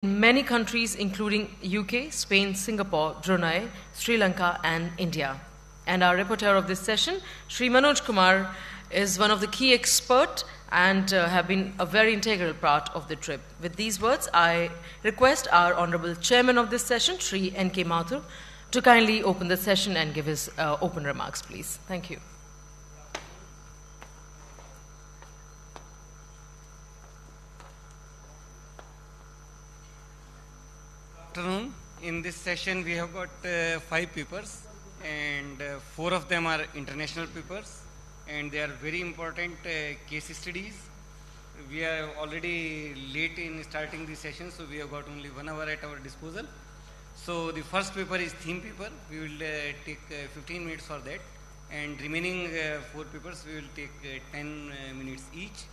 many countries including UK, Spain, Singapore, Brunei, Sri Lanka and India. And our rapporteur of this session, Sri Manoj Kumar, is one of the key experts and have been a very integral part of the trip. With these words, I request our Honorable Chairman of this session, Sri N.K. Mathur, to kindly open the session and give his open remarks, please. Thank you. Good afternoon. In this session, we have got 5 papers, and 4 of them are international papers, and they are very important case studies. We are already late in starting the session, so we have got only 1 hour at our disposal. So the first paper is theme paper. We will take 15 minutes for that, and remaining 4 papers we will take 10 minutes each,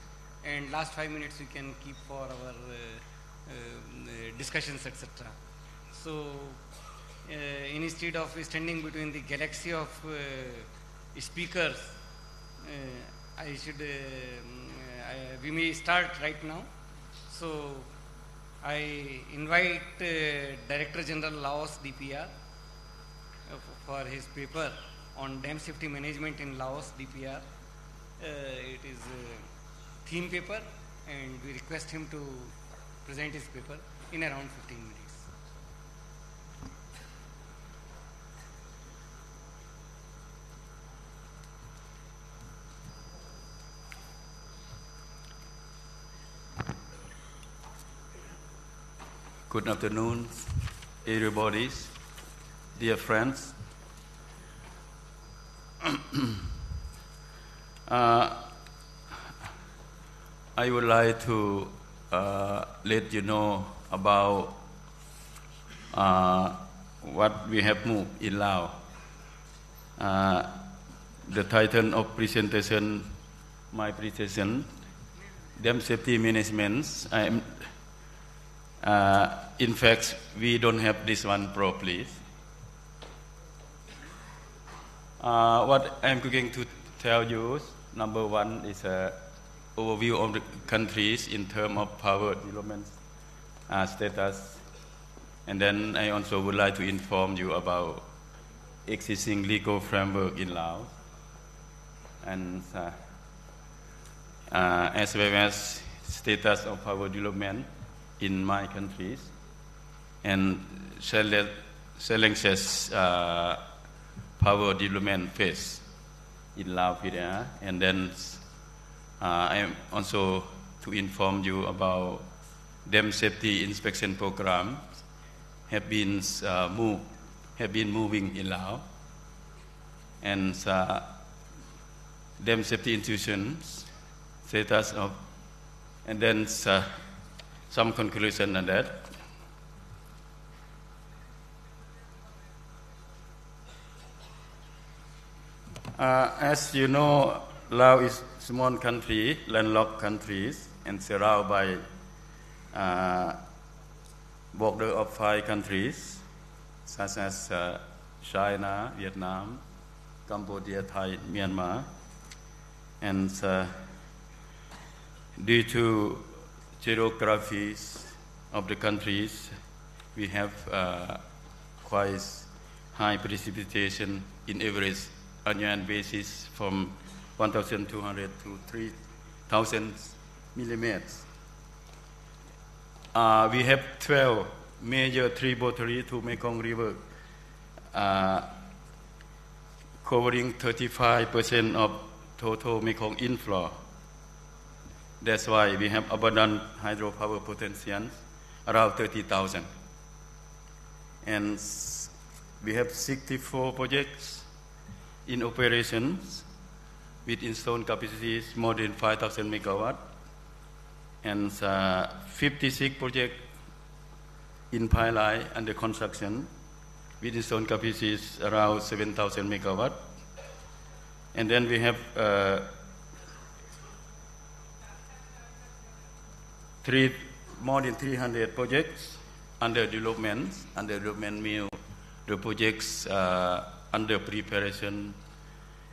and last 5 minutes we can keep for our discussions, etc. So instead of standing between the galaxy of speakers, we may start right now. So I invite Director General Laos DPR for his paper on dam safety management in Laos DPR. It is a theme paper, and we request him to present his paper in around 15 minutes. Good afternoon, everybody, dear friends. I would like to let you know about what we have moved in Laos. The title of presentation, my presentation, dam safety management. In fact, we don't have this one properly. What I'm going to tell you, number 1 is an overview of the countries in terms of power development status. And then I also would like to inform you about existing legal framework in Laos, and as well as status of power development in my countries, and challenges power development phase in Laos. And then I am also to inform you about dam safety inspection programs have been moving in Laos, and dam safety institutions status of, and then some conclusion on that. As you know, Laos is a small country, landlocked countries, and surrounded by border of 5 countries, such as China, Vietnam, Cambodia, Thai, Myanmar. And due to geographies of the countries, we have quite high precipitation in average annual basis from 1,200 to 3,000 millimeters. We have 12 major tributaries to Mekong River, covering 35% of total Mekong inflow. That's why we have abundant hydropower potential, around 30,000. And we have 64 projects in operations with installed capacities more than 5,000 megawatts, and 56 projects in pipeline under construction with installed capacities around 7,000 megawatts. And then we have more than 300 projects under development. Under development means the projects under preparation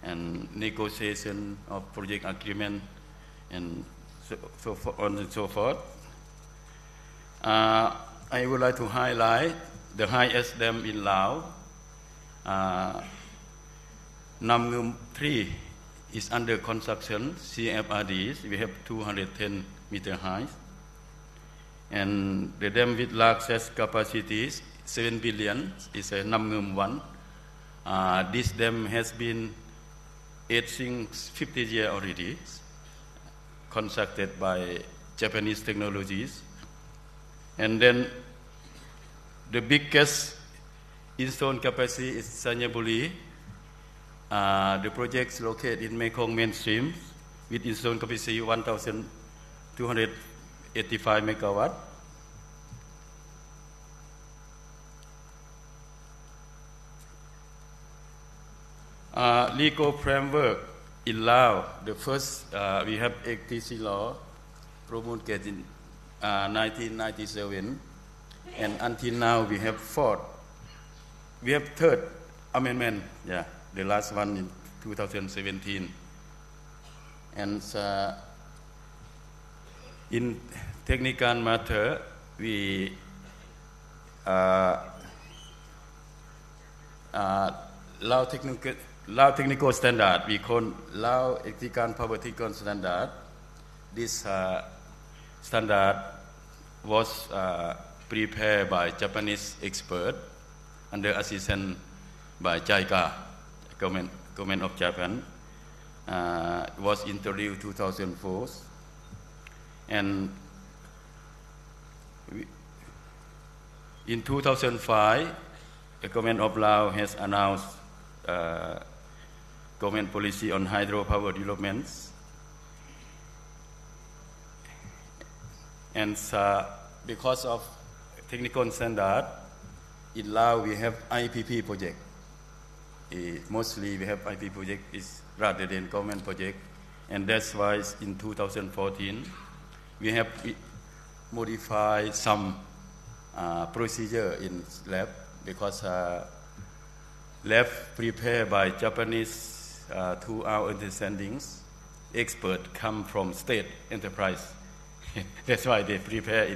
and negotiation of project agreement, and so on and so forth. I would like to highlight the highest dam in Laos. Nam Ngum 3 is under construction, CFRDs. We have 210 meter high. And the dam with largest capacities, 7 billion, is a Nam Ngum 1. This dam has been aging 50 years already, constructed by Japanese technologies. And then the biggest installed capacity is Sanyabuli. The project is located in Mekong mainstream with installed capacity 1,285 megawatt. Legal framework in Laos, the first we have ATC law promulgated in 1997, and until now we have third amendment, the last one in 2017. And in technical matter, we Lao technical standard, we call Lao Electrical Power Technical Standard. This standard was prepared by Japanese expert under assistance by JICA, government of Japan. Was introduced 2004, and in 2005, the government of Laos has announced government policy on hydropower developments. And because of technical standard, in Laos we have IPP project. Mostly we have IPP project is rather than government project, and that's why in 2014 we have modified some procedure in lab, because lab prepared by Japanese, to our understandings, expert come from state enterprise. That's why they prepare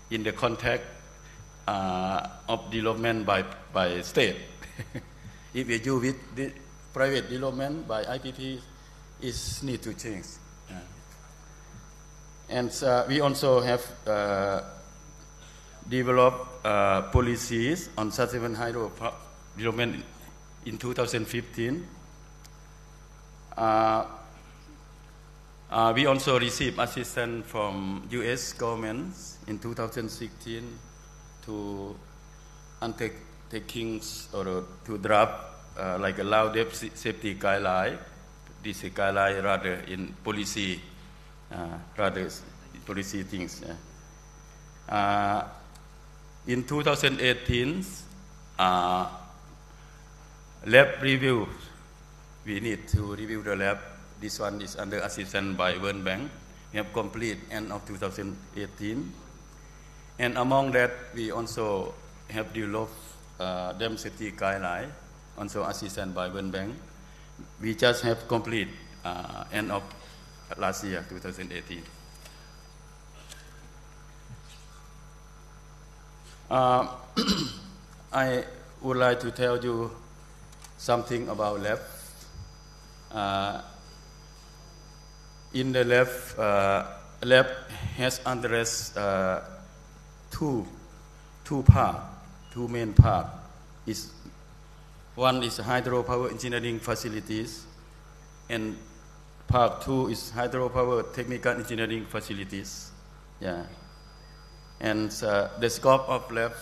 in the context of development by state. If we do with the private development by IPP, is need to change. And we also have developed policies on sustainable hydro development in 2015. We also received assistance from U.S. government in 2016 to undertakings or to draft like a Lao depth safety guideline. This is guideline rather in policy, policy things. In 2018, lab review. We need to review the lab. This one is under assistance by World Bank. We have complete end of 2018. And among that, we also have developed dam safety guideline, also assistance by World Bank. We just have complete end of last year, 2018. I would like to tell you something about lab. In the lab has addressed two main parts. One is hydropower engineering facilities, and part two is hydropower technical engineering facilities. And the scope of lab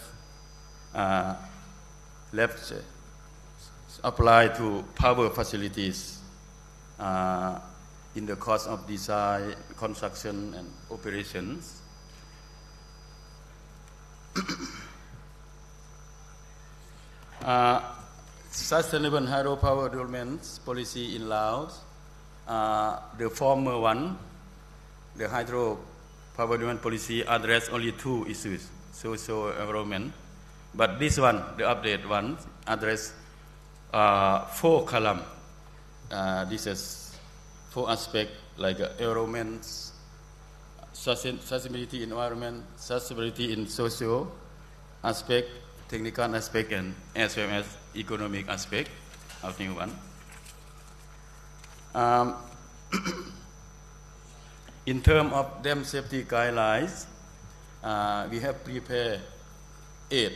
apply to power facilities in the course of design, construction, and operations. Sustainable hydropower development policy in Laos, the former one, the hydropower development policy addressed only two issues, social environment. But this one, the update one, addressed 4 columns. This is 4 aspects like environment, sustainability environment, sustainability in social aspect, technical aspect, and as well as economic aspect of new one. In terms of dam safety guidelines, we have prepared eight.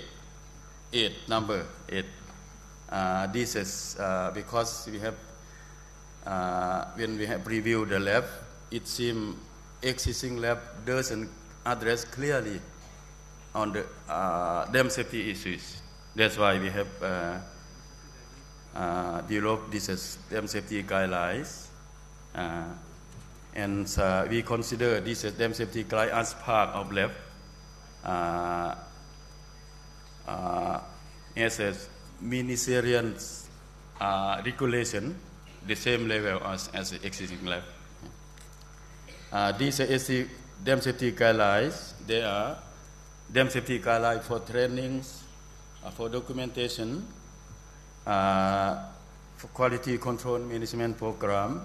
This is because we have, when we have reviewed the lab, it seems existing lab doesn't address clearly on the dam safety issues. That's why we have developed this as dam safety guidelines. And we consider this as dam safety guidelines as part of lab as a ministerial regulation, the same level as the existing lab. These are dam safety guidelines. They are dam safety guidelines for trainings, for documentation, for quality control management program,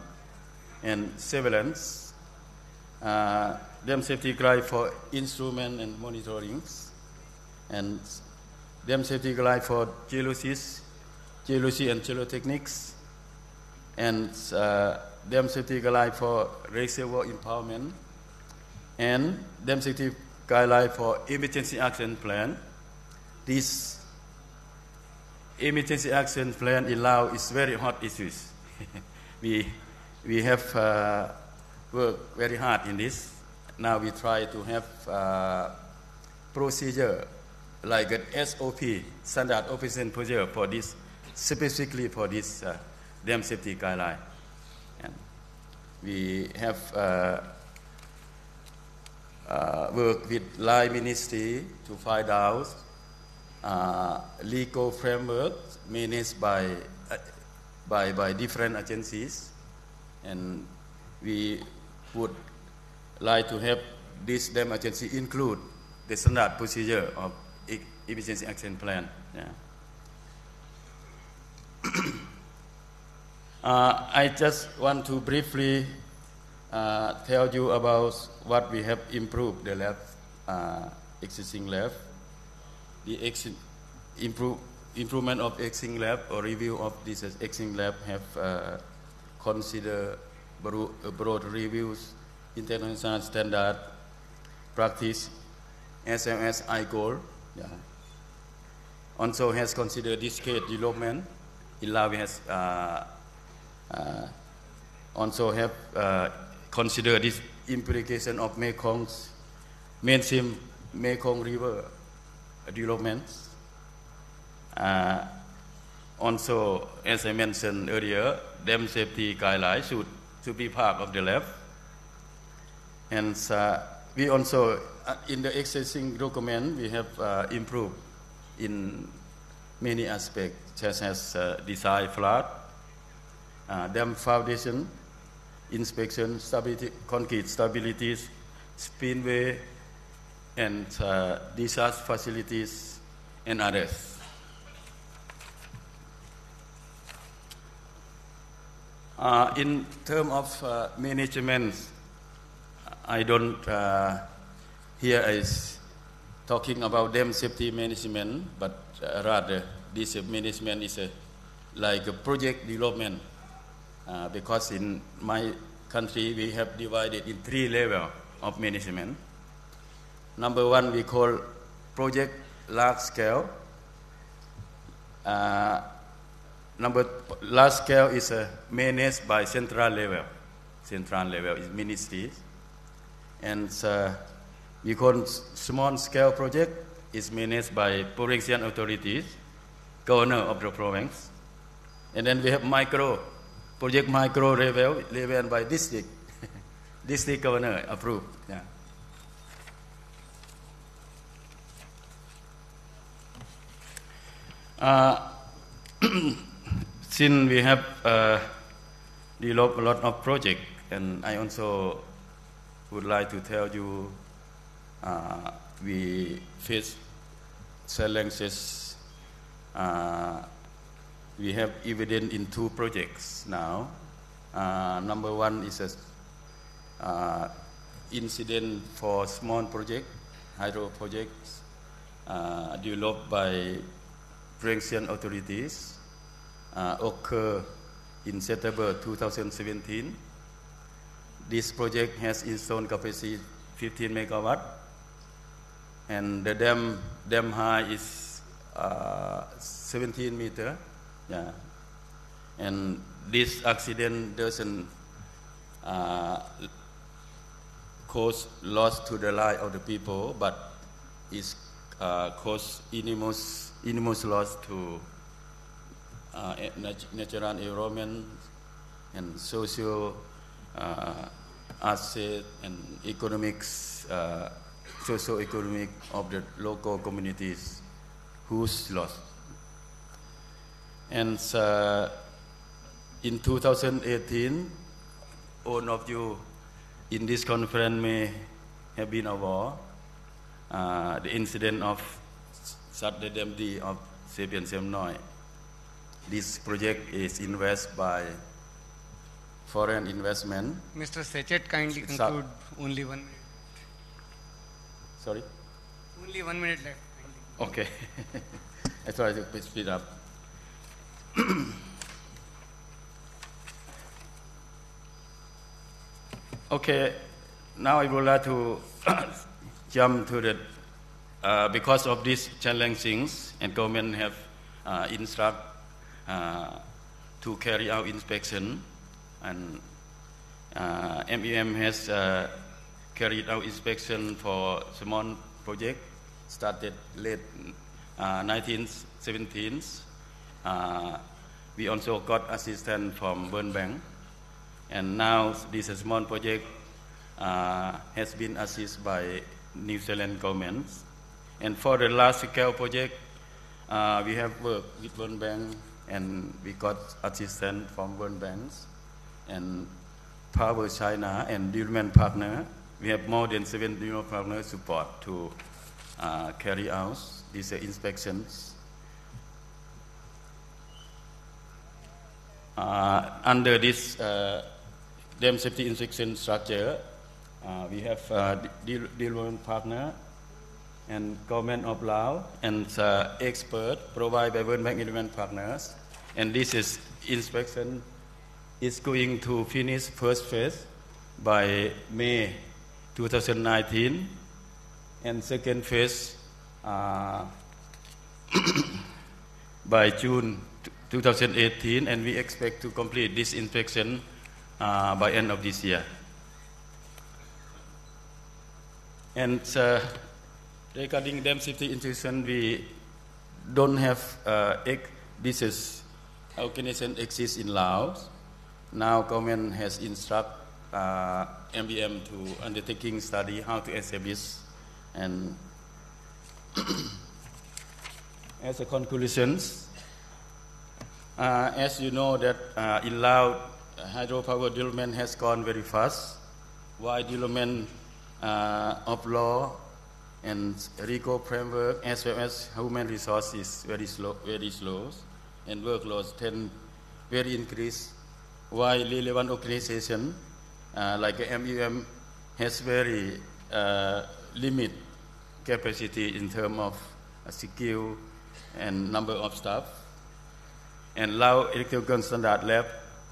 and surveillance. Dam safety guidelines for instrument and monitoring, and dam safety guidelines for geology and geotechnics, and dam safety guidelines for reservoir empowerment, and dam safety guidelines for emergency action plan. This emergency action plan in Laos is very hot issues. we have worked very hard in this. Now we try to have procedure like an SOP, standard operation procedure, for this, specifically for this dam safety guideline. And we have worked with Line Ministry to find out legal framework managed by different agencies, and we would like to have this dam agency include the standard procedure of emergency action plan. Yeah. I just want to briefly tell you about what we have improved the lab, existing lab. The improvement of existing lab or review of this existing lab have considered broad reviews, international standard practice, SMS IGOL. Yeah. Also has considered this case development. Laos has also have considered this implication of Mekong's mainstream Mekong River developments. Also, as I mentioned earlier, dam safety guidelines should be part of the lab. And we also, in the existing document, we have improved in many aspects, such as design flood, dam foundation, inspection, stability, concrete stabilities, spillway, and discharge facilities, and others. In terms of management, I don't here is talking about dam safety management, but rather this management is like a project development, because in my country we have divided in 3 levels of management. Number 1 we call project large scale. Large scale is managed by central level. Central level is ministries. And we call small scale project is managed by provincial authorities, governor of the province. And then we have project micro level by district. District governor approved. Yeah. Since we have developed a lot of projects, and I also would like to tell you we face challenges. We have evidence in 2 projects now. Number 1 is incident for small project, hydro projects developed by Valencian authorities occur in September 2017. This project has installed capacity 15 megawatt, and the dam height is 17 meter. Yeah, and this accident doesn't cause loss to the life of the people, but is cause enormous loss to natural environment and social asset and economics, socio-economic of the local communities whose loss. And in 2018, all of you in this conference may have been aware the incident of Cellular Dam of Sapien Semnoi. This project is invested by foreign investment. Mr. Sechet, kindly conclude. Only 1 minute. Sorry? Only 1 minute left. Okay. I try to speed up. Okay, now I would like to jump to the, because of these challengings, and government have instructed to carry out inspection, and MEM has carried out inspection for small project, started late 1917s. We also got assistance from World Bank, and now this small project has been assisted by New Zealand government. And for the large scale project, we have worked with World Bank, and we got assistance from World Bank and Power China and development partner. We have more than 7 development partner support to carry out these inspections. Under this dam safety inspection structure, we have development partner and government of Laos and expert provided by World Bank development partners. And this is inspection is going to finish first phase by May 2019, and second phase by June 2018, and we expect to complete this inspection by end of this year. And regarding dam safety inspection, we don't have this is organization exists in Laos. Now government has instructed MBM to undertaking study how to establish, and as a conclusions, as you know that in Laos hydropower development has gone very fast, while development of law and RICO framework as well as human resources very slow, and workloads tend very increase, while relevant organization like MUM has very limited capacity in terms of skill and number of staff. And Lao Electrical Standard Lab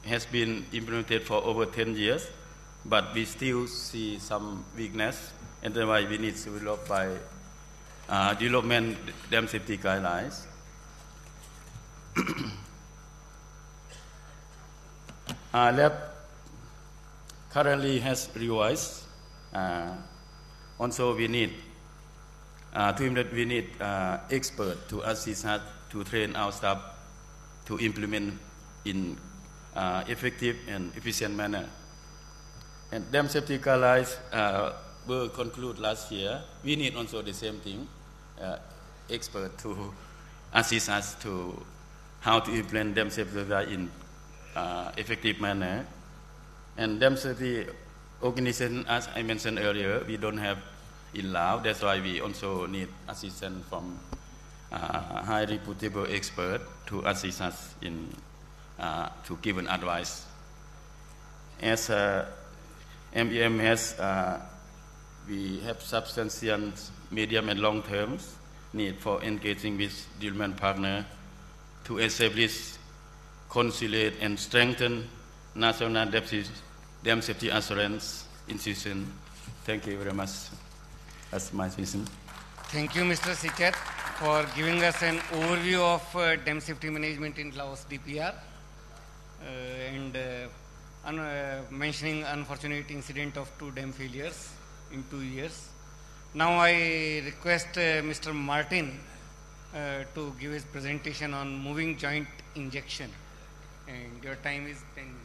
has been implemented for over 10 years, but we still see some weakness, and that's why we need to develop by development dam safety guidelines. Lab currently has revised. Also, we need experts to assist us to train our staff to implement in effective and efficient manner. And dam safety guidelines were concluded last year. We need also the same thing, experts to assist us to how to implement dam safety guidelines in effective manner. And dam safety organization, as I mentioned earlier, we don't have in Laos. That's why we also need assistance from high reputable expert to assist us in to give an advice. As MEM has we have substantial medium and long terms need for engaging with development partner to establish, consolidate, and strengthen national dam safety assurance institution. Thank you very much. That's my vision. Thank you, Mr. Sikat, for giving us an overview of dam safety management in Laos DPR and mentioning unfortunate incident of 2 dam failures in 2 years. Now I request Mr. Martin to give his presentation on moving joint injection, and your time is 10 minutes.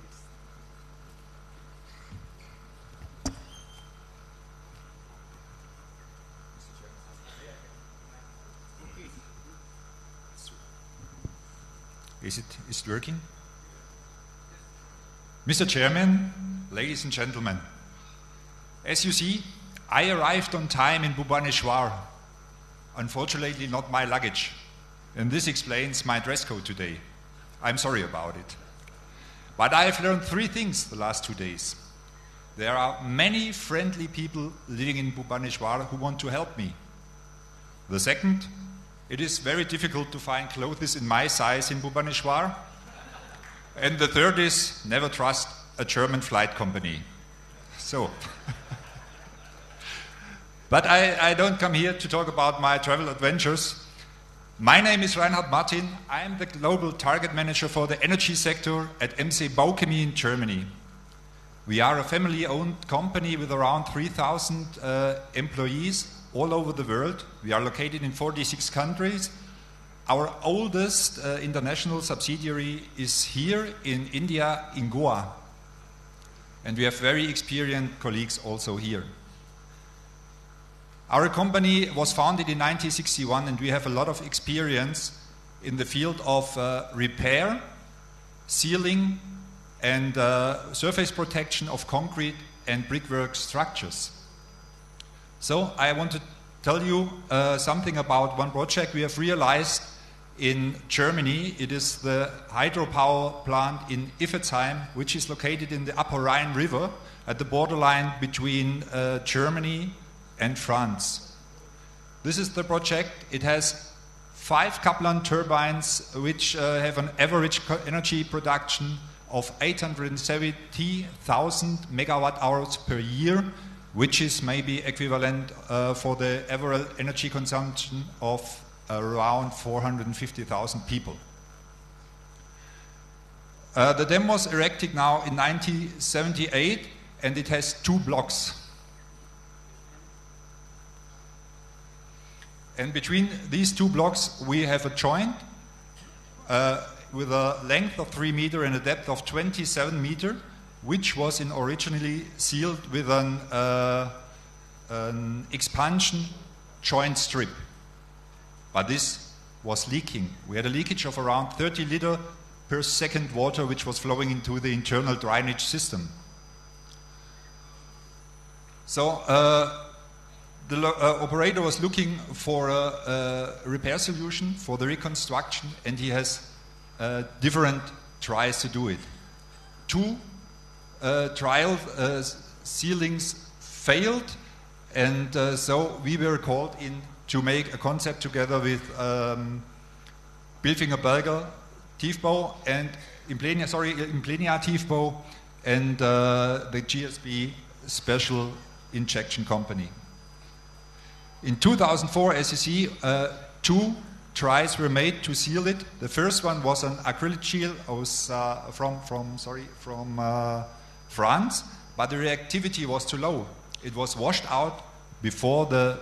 Is it working? Mr. Chairman, ladies and gentlemen, as you see, I arrived on time in Bhubaneswar. Unfortunately, not my luggage. And this explains my dress code today. I'm sorry about it. But I've learned 3 things the last 2 days. There are many friendly people living in Bhubaneswar who want to help me. The second, it is very difficult to find clothes in my size in Bhubaneswar. And the third is, never trust a German flight company. So, but I don't come here to talk about my travel adventures. My name is Reinhard Martin. I am the Global Target Manager for the energy sector at MC Bauchemie in Germany. We are a family-owned company with around 3,000 employees all over the world. We are located in 46 countries. Our oldest international subsidiary is here in India, in Goa. And we have very experienced colleagues also here. Our company was founded in 1961, and we have a lot of experience in the field of repair, sealing, and surface protection of concrete and brickwork structures. So I want to tell you something about one project we have realized in Germany. It is the hydropower plant in Iffezheim, which is located in the Upper Rhine River at the borderline between Germany and France. This is the project. It has 5 Kaplan turbines which have an average energy production of 870,000 megawatt hours per year, which is maybe equivalent for the average energy consumption of around 450,000 people. The dam was erected now in 1978, and it has 2 blocks. And between these 2 blocks we have a joint with a length of 3 meters and a depth of 27 meters, which was originally sealed with an expansion joint strip. But this was leaking. We had a leakage of around 30 liters per second water, which was flowing into the internal drainage system. So the operator was looking for a repair solution for the reconstruction, and he has different tries to do it. 2 trial sealings failed, and so we were called in to make a concept together with Bilfinger Berger Tiefbau and Implenia Tiefbau and the GSB Special Injection Company. In 2004, as you see, 2 tries were made to seal it. The first one was an acrylic shield from France, but the reactivity was too low. It was washed out before the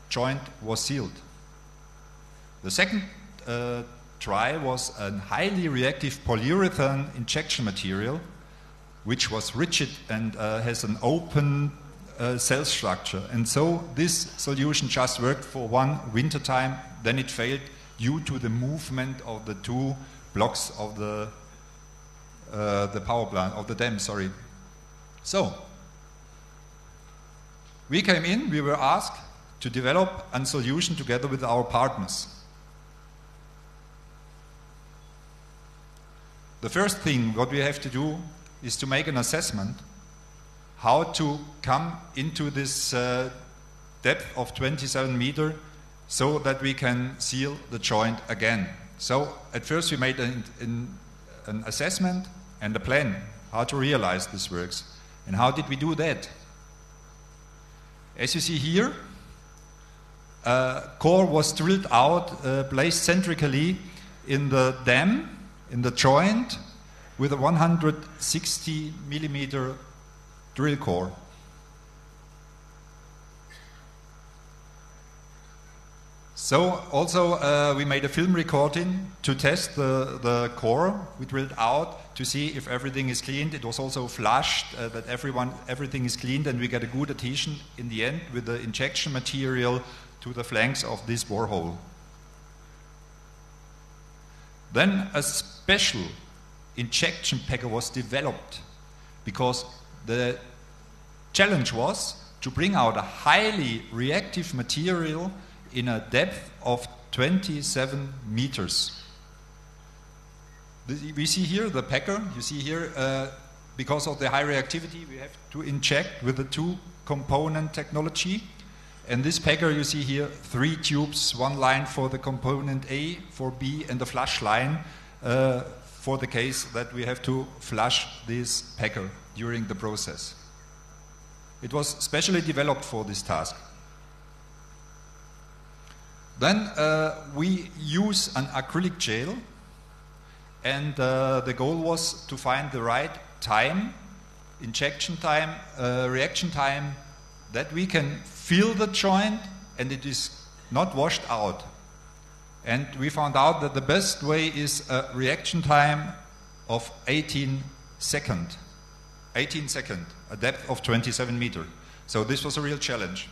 joint was sealed. The second try was a highly reactive polyurethane injection material, which was rigid and has an open cell structure. And so this solution just worked for one winter time, then it failed due to the movement of the 2 blocks of the power plant, of the dam, sorry. So, we came in, we were asked to develop a solution together with our partners. The first thing what we have to do is to make an assessment how to come into this depth of 27 meters so that we can seal the joint again. So at first we made an assessment and a plan how to realize this works. And how did we do that? As you see here, core was drilled out, placed centrically in the dam, in the joint, with a 160 millimeter drill core. So also we made a film recording to test the core. We drilled out to see if everything is cleaned. It was also flushed, that everything is cleaned, and we get a good adhesion in the end with the injection material to the flanks of this borehole. Then a special injection packer was developed because the challenge was to bring out a highly reactive material in a depth of 27 meters. We see here the packer. You see here, because of the high reactivity, we have to inject with the two-component technology. And this packer, you see here, 3 tubes, 1 line for the component A, for B, and the flush line for the case that we have to flush this packer during the process. It was specially developed for this task. Then we use an acrylic gel, and the goal was to find the right time, injection time, reaction time, that we can fill the joint and it is not washed out. And we found out that the best way is a reaction time of 18 seconds. 18 seconds, a depth of 27 meters. So this was a real challenge.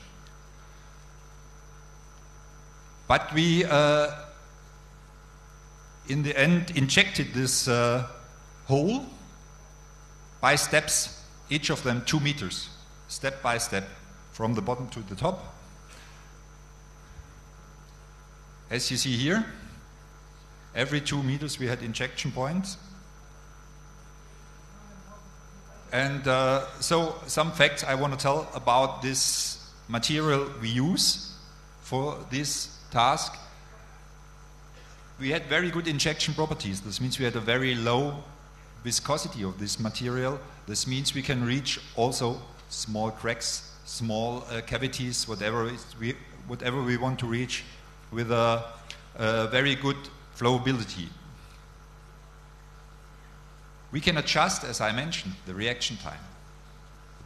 But we, in the end, injected this hole by steps, each of them 2 meters, step by step, from the bottom to the top. As you see here, every 2 meters we had injection points. And so some facts I want to tell about this material we use for this task. We had very good injection properties. This means we had a very low viscosity of this material. This means we can reach also small cracks, small cavities, whatever we want to reach, with a very good flowability. We can adjust, as I mentioned, the reaction time.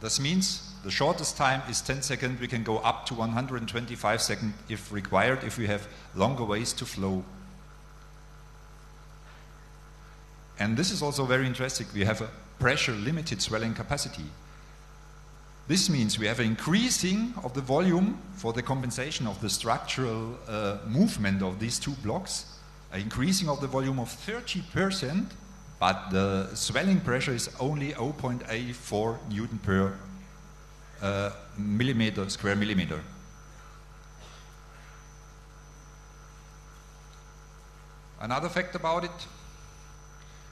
This means the shortest time is 10 seconds. We can go up to 125 seconds if required, if we have longer ways to flow. And this is also very interesting. We have a pressure-limited swelling capacity. This means we have an increasing of the volume for the compensation of the structural movement of these two blocks, an increasing of the volume of 30%, but the swelling pressure is only 0.84 Newton per square millimeter. Another fact about it,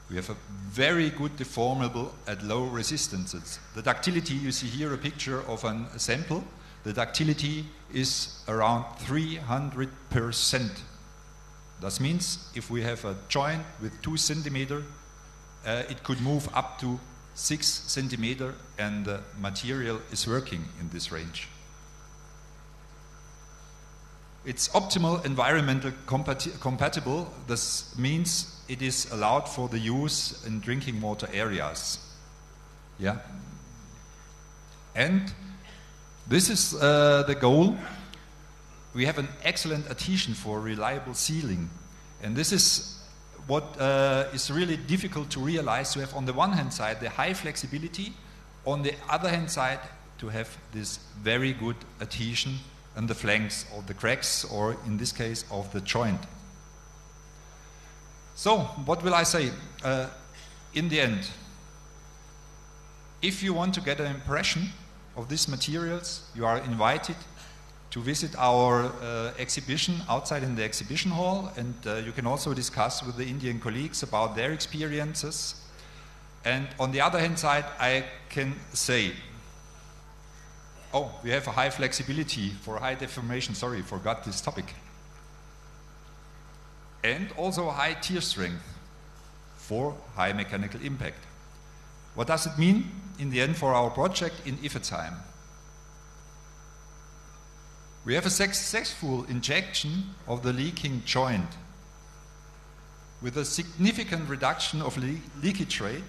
we have a very good deformable at low resistances. The ductility, you see here a picture of a sample. The ductility is around 300%. That means if we have a joint with 2 centimeters, it could move up to 6 centimeters, and the material is working in this range. It's optimal environmental compatible. This means it is allowed for the use in drinking water areas. Yeah. And this is the goal. We have an excellent adhesion for reliable sealing. And this is what is really difficult to realize, to have on the one hand side the high flexibility, on the other hand side to have this very good adhesion on the flanks of the cracks, or in this case of the joint. So what will I say in the end? If you want to get an impression of these materials, you are invited to visit our exhibition outside in the exhibition hall, and you can also discuss with the Indian colleagues about their experiences. And on the other hand side, I can say Oh, we have a high flexibility for high deformation. Sorry, forgot this topic. And also high tear strength for high mechanical impact. What does it mean in the end for our project in Iffezheim? We have a successful injection of the leaking joint with a significant reduction of leakage rate.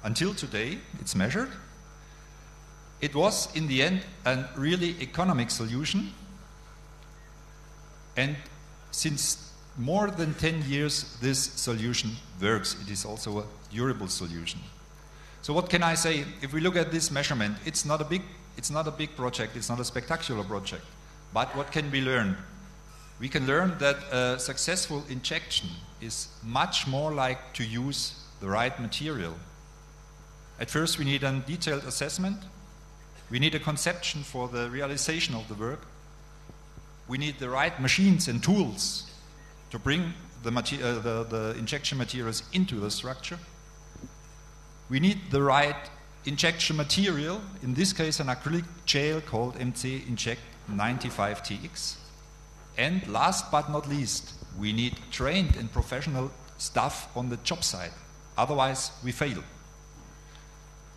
Until today, it's measured. It was, in the end, a really economic solution. And since more than 10 years, this solution works. It is also a durable solution. So what can I say? If we look at this measurement, it's not a big project, it's not a spectacular project. But what can we learn? We can learn that a successful injection is much more like to use the right material. At first, we need a detailed assessment. We need a conception for the realization of the work. We need the right machines and tools to bring the injection materials into the structure. We need the right injection material, in this case an acrylic gel called MC Inject 95TX. And last but not least, we need trained and professional staff on the job site. Otherwise, we fail.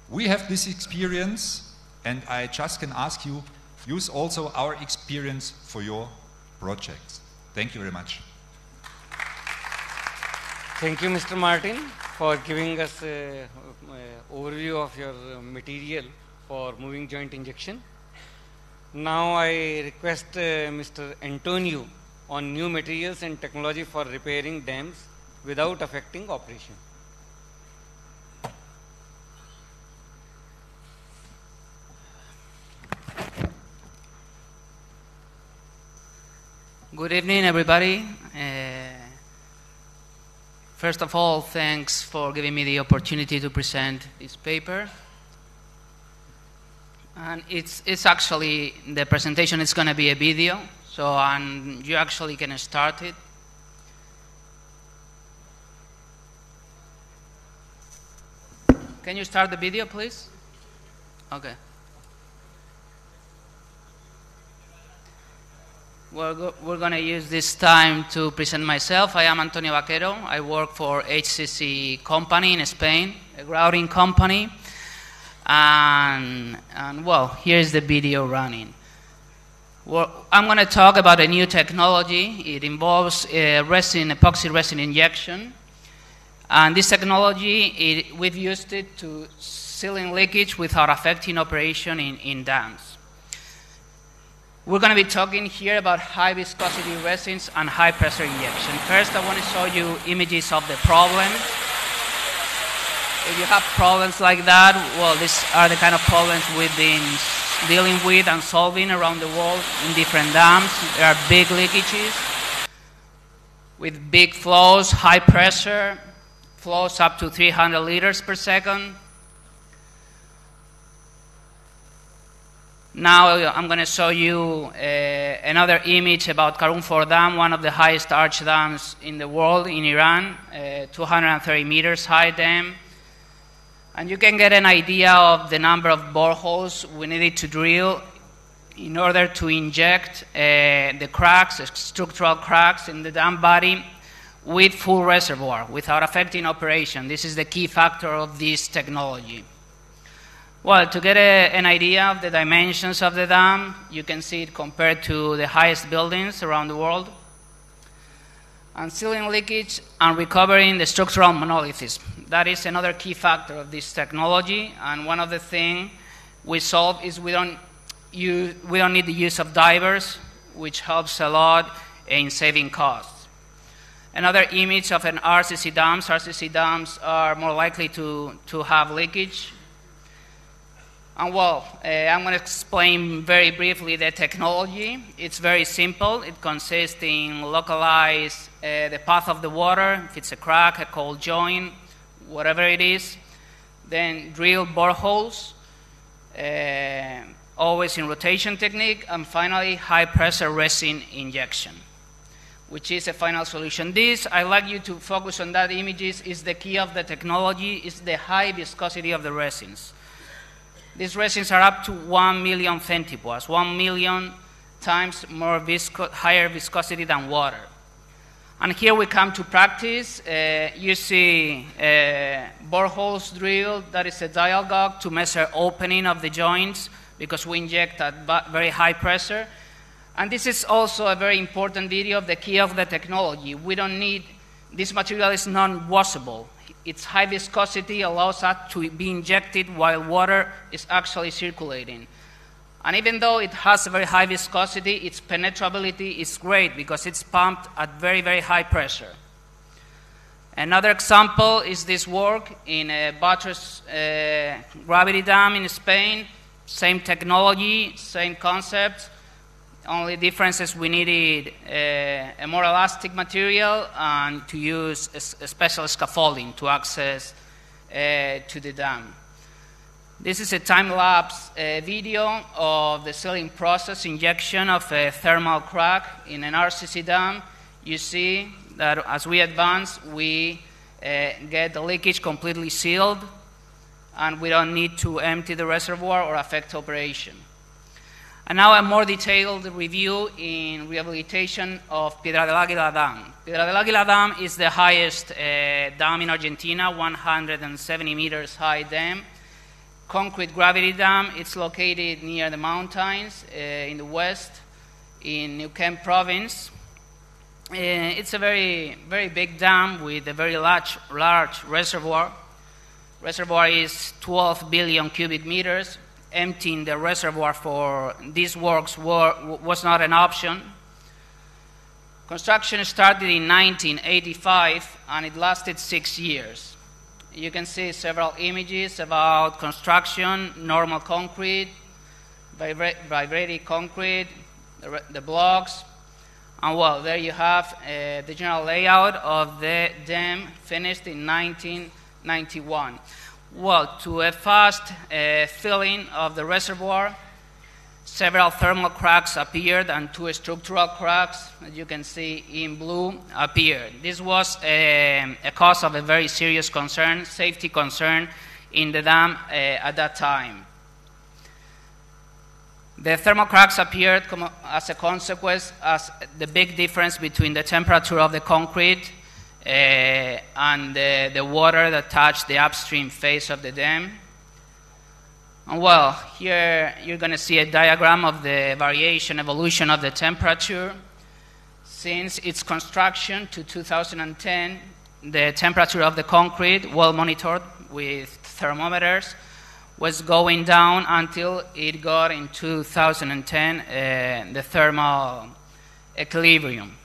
We have this experience, and I just can ask you, use also our experience for your projects. Thank you very much. Thank you, Mr. Martin, for giving us an overview of your material for moving joint injection. Now I request Mr. Antonio on new materials and technology for repairing dams without affecting operation. Good evening, everybody. First of all, thanks for giving me the opportunity to present this paper. And it's actually, the presentation is going to be a video, so you actually can start it. Can you start the video, please? Okay. We're going to use this time to present myself. I am Antonio Vaquero. I work for HCC company in Spain, a grouting company. And well, here's the video running. Well, I'm going to talk about a new technology. It involves epoxy resin injection. And this technology, we've used it to sealing leakage without affecting operation in dams. We're going to be talking here about high viscosity resins and high pressure injection. First, I want to show you images of the problem. If you have problems like that, well, these are the kind of problems we've been dealing with and solving around the world in different dams. There are big leakages with big flows, high pressure, flows up to 300 liters per second. Now I'm going to show you another image about Karun 4 Dam, one of the highest arch dams in the world in Iran, 230 meters high dam. And you can get an idea of the number of boreholes we needed to drill in order to inject the cracks, the structural cracks in the dam body with full reservoir, without affecting operation. This is the key factor of this technology. Well, to get an idea of the dimensions of the dam, you can see it compared to the highest buildings around the world. And sealing leakage and recovering the structural monolithism. That is another key factor of this technology. And one of the things we solve is we don't need the use of divers, which helps a lot in saving costs. Another image of an RCC dams. RCC dams are more likely to have leakage. And well, I'm going to explain very briefly the technology. It's very simple. It consists in localize the path of the water, if it's a crack, a cold joint, whatever it is. Then drill boreholes, always in rotation technique. And finally, high pressure resin injection, which is a final solution. This, I like you to focus on that images, is the key of the technology, is the high viscosity of the resins. These resins are up to 1 million centipoise, 1 million times more higher viscosity than water. And here we come to practice. You see boreholes drilled. That is a dial gauge to measure opening of the joints because we inject at very high pressure. And this is also a very important video of the key of the technology. We don't need, this material is non-washable. Its high viscosity allows us to be injected while water is actually circulating. And even though it has a very high viscosity, its penetrability is great because it's pumped at very, very high pressure. Another example is this work in a buttress gravity dam in Spain. Same technology, same concept. Only difference is we needed a more elastic material and to use a special scaffolding to access to the dam. This is a time-lapse video of the sealing process, injection of a thermal crack in an RCC dam. You see that as we advance, we get the leakage completely sealed, and we don't need to empty the reservoir or affect operation. And now a more detailed review in rehabilitation of Piedra del Águila Dam. Piedra del Águila Dam is the highest dam in Argentina, 170 meters high dam. Concrete gravity dam. It's located near the mountains in the west, in Neuquén province. It's a very, very big dam with a very large reservoir. Reservoir is 12 billion cubic meters. Emptying the reservoir for these works was not an option. Construction started in 1985 and it lasted 6 years. You can see several images about construction, normal concrete, vibrating concrete, the blocks, and well, there you have the general layout of the dam finished in 1991. Well, to a fast filling of the reservoir, several thermal cracks appeared and 2 structural cracks, as you can see in blue, appeared. This was a cause of a very serious concern, safety concern in the dam at that time. The thermal cracks appeared as a consequence as the big difference between the temperature of the concrete and the water that touched the upstream face of the dam. And well, here you're going to see a diagram of the evolution of the temperature. Since its construction to 2010, the temperature of the concrete, well monitored with thermometers, was going down until it got in 2010 the thermal equilibrium.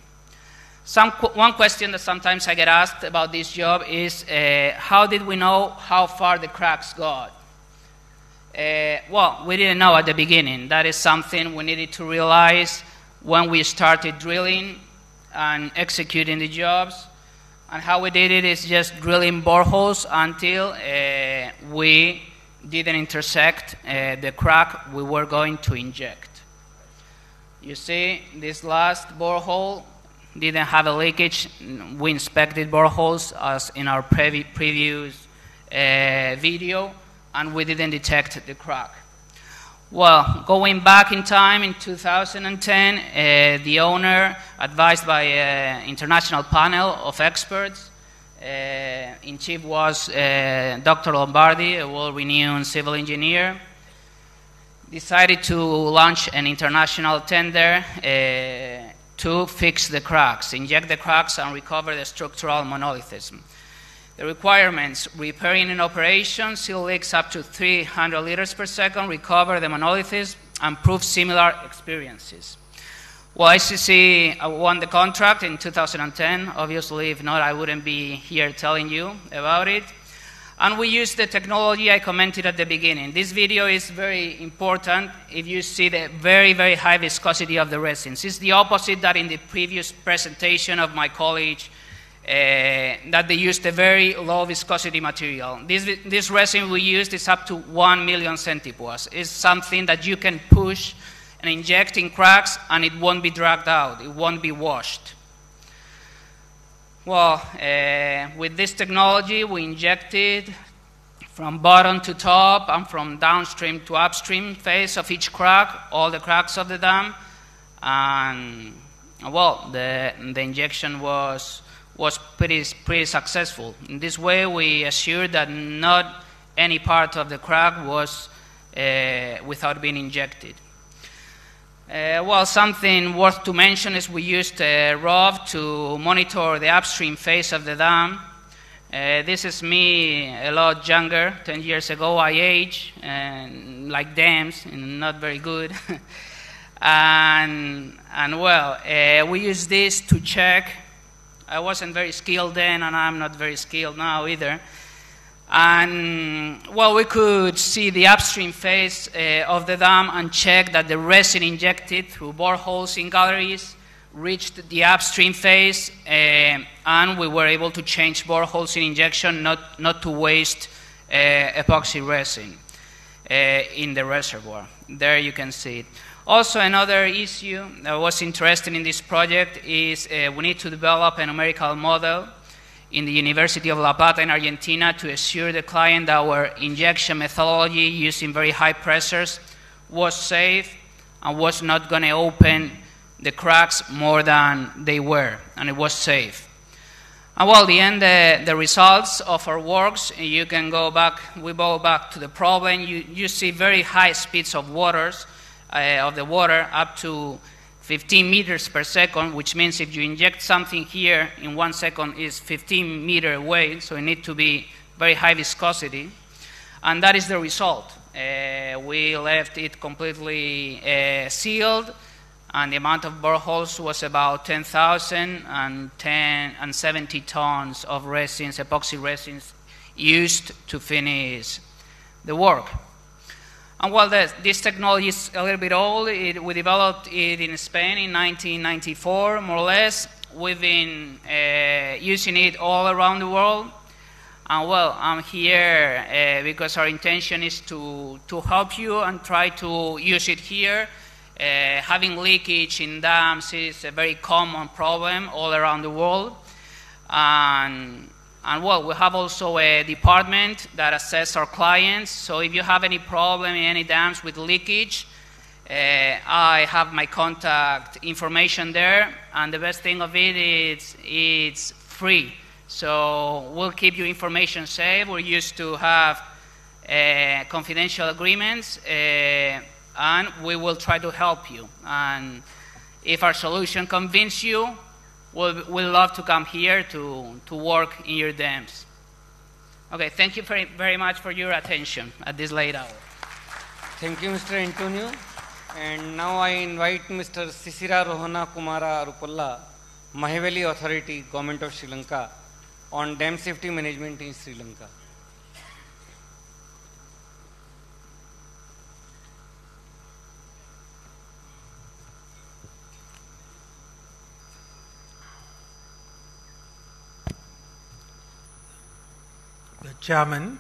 One question that sometimes I get asked about this job is how did we know how far the cracks got? Well, we didn't know at the beginning. That is something we needed to realize when we started drilling and executing the jobs. And how we did it is just drilling boreholes until we didn't intersect the crack we were going to inject. You see, this last borehole didn't have a leakage. We inspected boreholes as in our previous video, and we didn't detect the crack. Well, going back in time in 2010, the owner, advised by an international panel of experts, in chief was Dr. Lombardi, a world-renowned civil engineer, decided to launch an international tender to fix the cracks, inject the cracks, and recover the structural monolithism. The requirements: repairing in operation, seal leaks up to 300 liters per second, recover the monolithism, and prove similar experiences. Well, ICC won the contract in 2010. Obviously, if not, I wouldn't be here telling you about it. And we used the technology I commented at the beginning. This video is very important if you see the very, very high viscosity of the resins. It's the opposite that in the previous presentation of my college, that they used a very low viscosity material. This resin we used is up to 1 million centipoise. It's something that you can push and inject in cracks and it won't be dragged out, it won't be washed. Well, with this technology we injected from bottom to top and from downstream to upstream face of each crack, all the cracks of the dam. And well, the injection was pretty successful. In this way, we assured that not any part of the crack was without being injected. Well, something worth to mention is we used a ROV to monitor the upstream face of the dam. This is me a lot younger. 10 years ago, I aged, and like dams, and not very good. and well, we used this to check. I wasn't very skilled then, and I'm not very skilled now either. And well, we could see the upstream face of the dam and check that the resin injected through boreholes in galleries reached the upstream face, and we were able to change boreholes in injection, not to waste epoxy resin in the reservoir. There you can see it. Also, another issue that was interesting in this project is we need to develop a numerical model in the University of La Plata in Argentina to assure the client that our injection methodology using very high pressures was safe and was not going to open the cracks more than they were, and it was safe. And well, the results of our works, you can go back, we go back to the problem. You see very high speeds of the water, up to 15 meters per second, which means if you inject something here in 1 second, is 15 meters away, so it needs to be very high viscosity. And that is the result. We left it completely sealed, and the amount of boreholes was about 10,000 and 70 tons of resins, epoxy resins, used to finish the work. And while this technology is a little bit old, we developed it in Spain in 1994, more or less. We've been using it all around the world. And well, I'm here because our intention is to help you and try to use it here. Having leakage in dams is a very common problem all around the world. And well, we have also a department that assesses our clients. So if you have any problem in any dams with leakage, I have my contact information there. And the best thing of it is it's free. So we'll keep your information safe. We're used to have confidential agreements, and we will try to help you. And if our solution convinces you, we'll love to come here to work in your dams. Okay, thank you very, very much for your attention at this late hour. Thank you, Mr. Antonio. And now I invite Mr. Sisira Rohana Kumara Arupalla, Mahiveli Authority, Government of Sri Lanka, on dam safety management in Sri Lanka. The chairman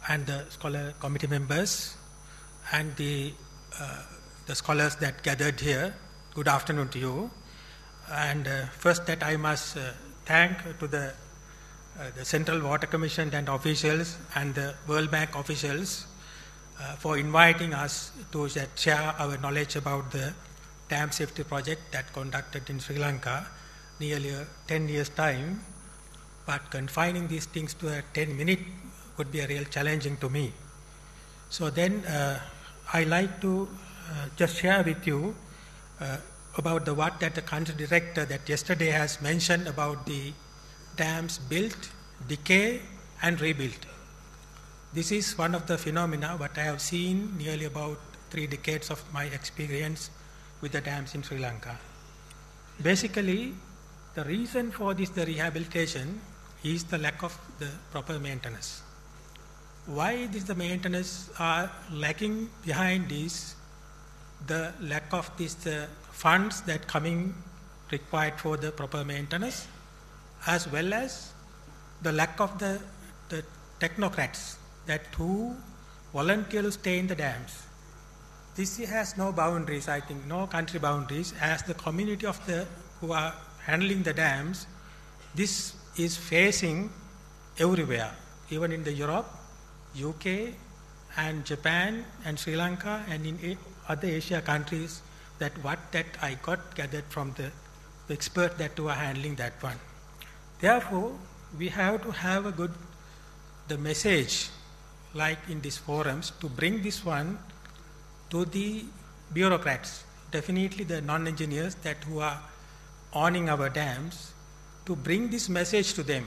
and the scholar committee members and the scholars that gathered here, good afternoon to you. And first that I must thank to the Central Water Commission and officials and the World Bank officials for inviting us to share our knowledge about the dam safety project that conducted in Sri Lanka nearly 10 years time. But confining these things to a 10-minute would be a real challenging to me. So then I like to just share with you about what that the country director that yesterday has mentioned about the dams built, decay and rebuilt. This is one of the phenomena what I have seen nearly about 3 decades of my experience with the dams in Sri Lanka. Basically, the reason for this, the rehabilitation, is the lack of the proper maintenance. Why the maintenance are lacking behind this? The lack of the funds that coming required for the proper maintenance, as well as the lack of the technocrats that who voluntarily stay in the dams. This has no boundaries, I think, no country boundaries. As the community of the who are handling the dams, this is facing everywhere, even in the Europe, UK and Japan and Sri Lanka and in other Asia countries, that I got gathered from the experts that were handling that one. Therefore, we have to have the message, like in these forums, to bring this one to the bureaucrats, definitely the non-engineers who are owning our dams, to bring this message to them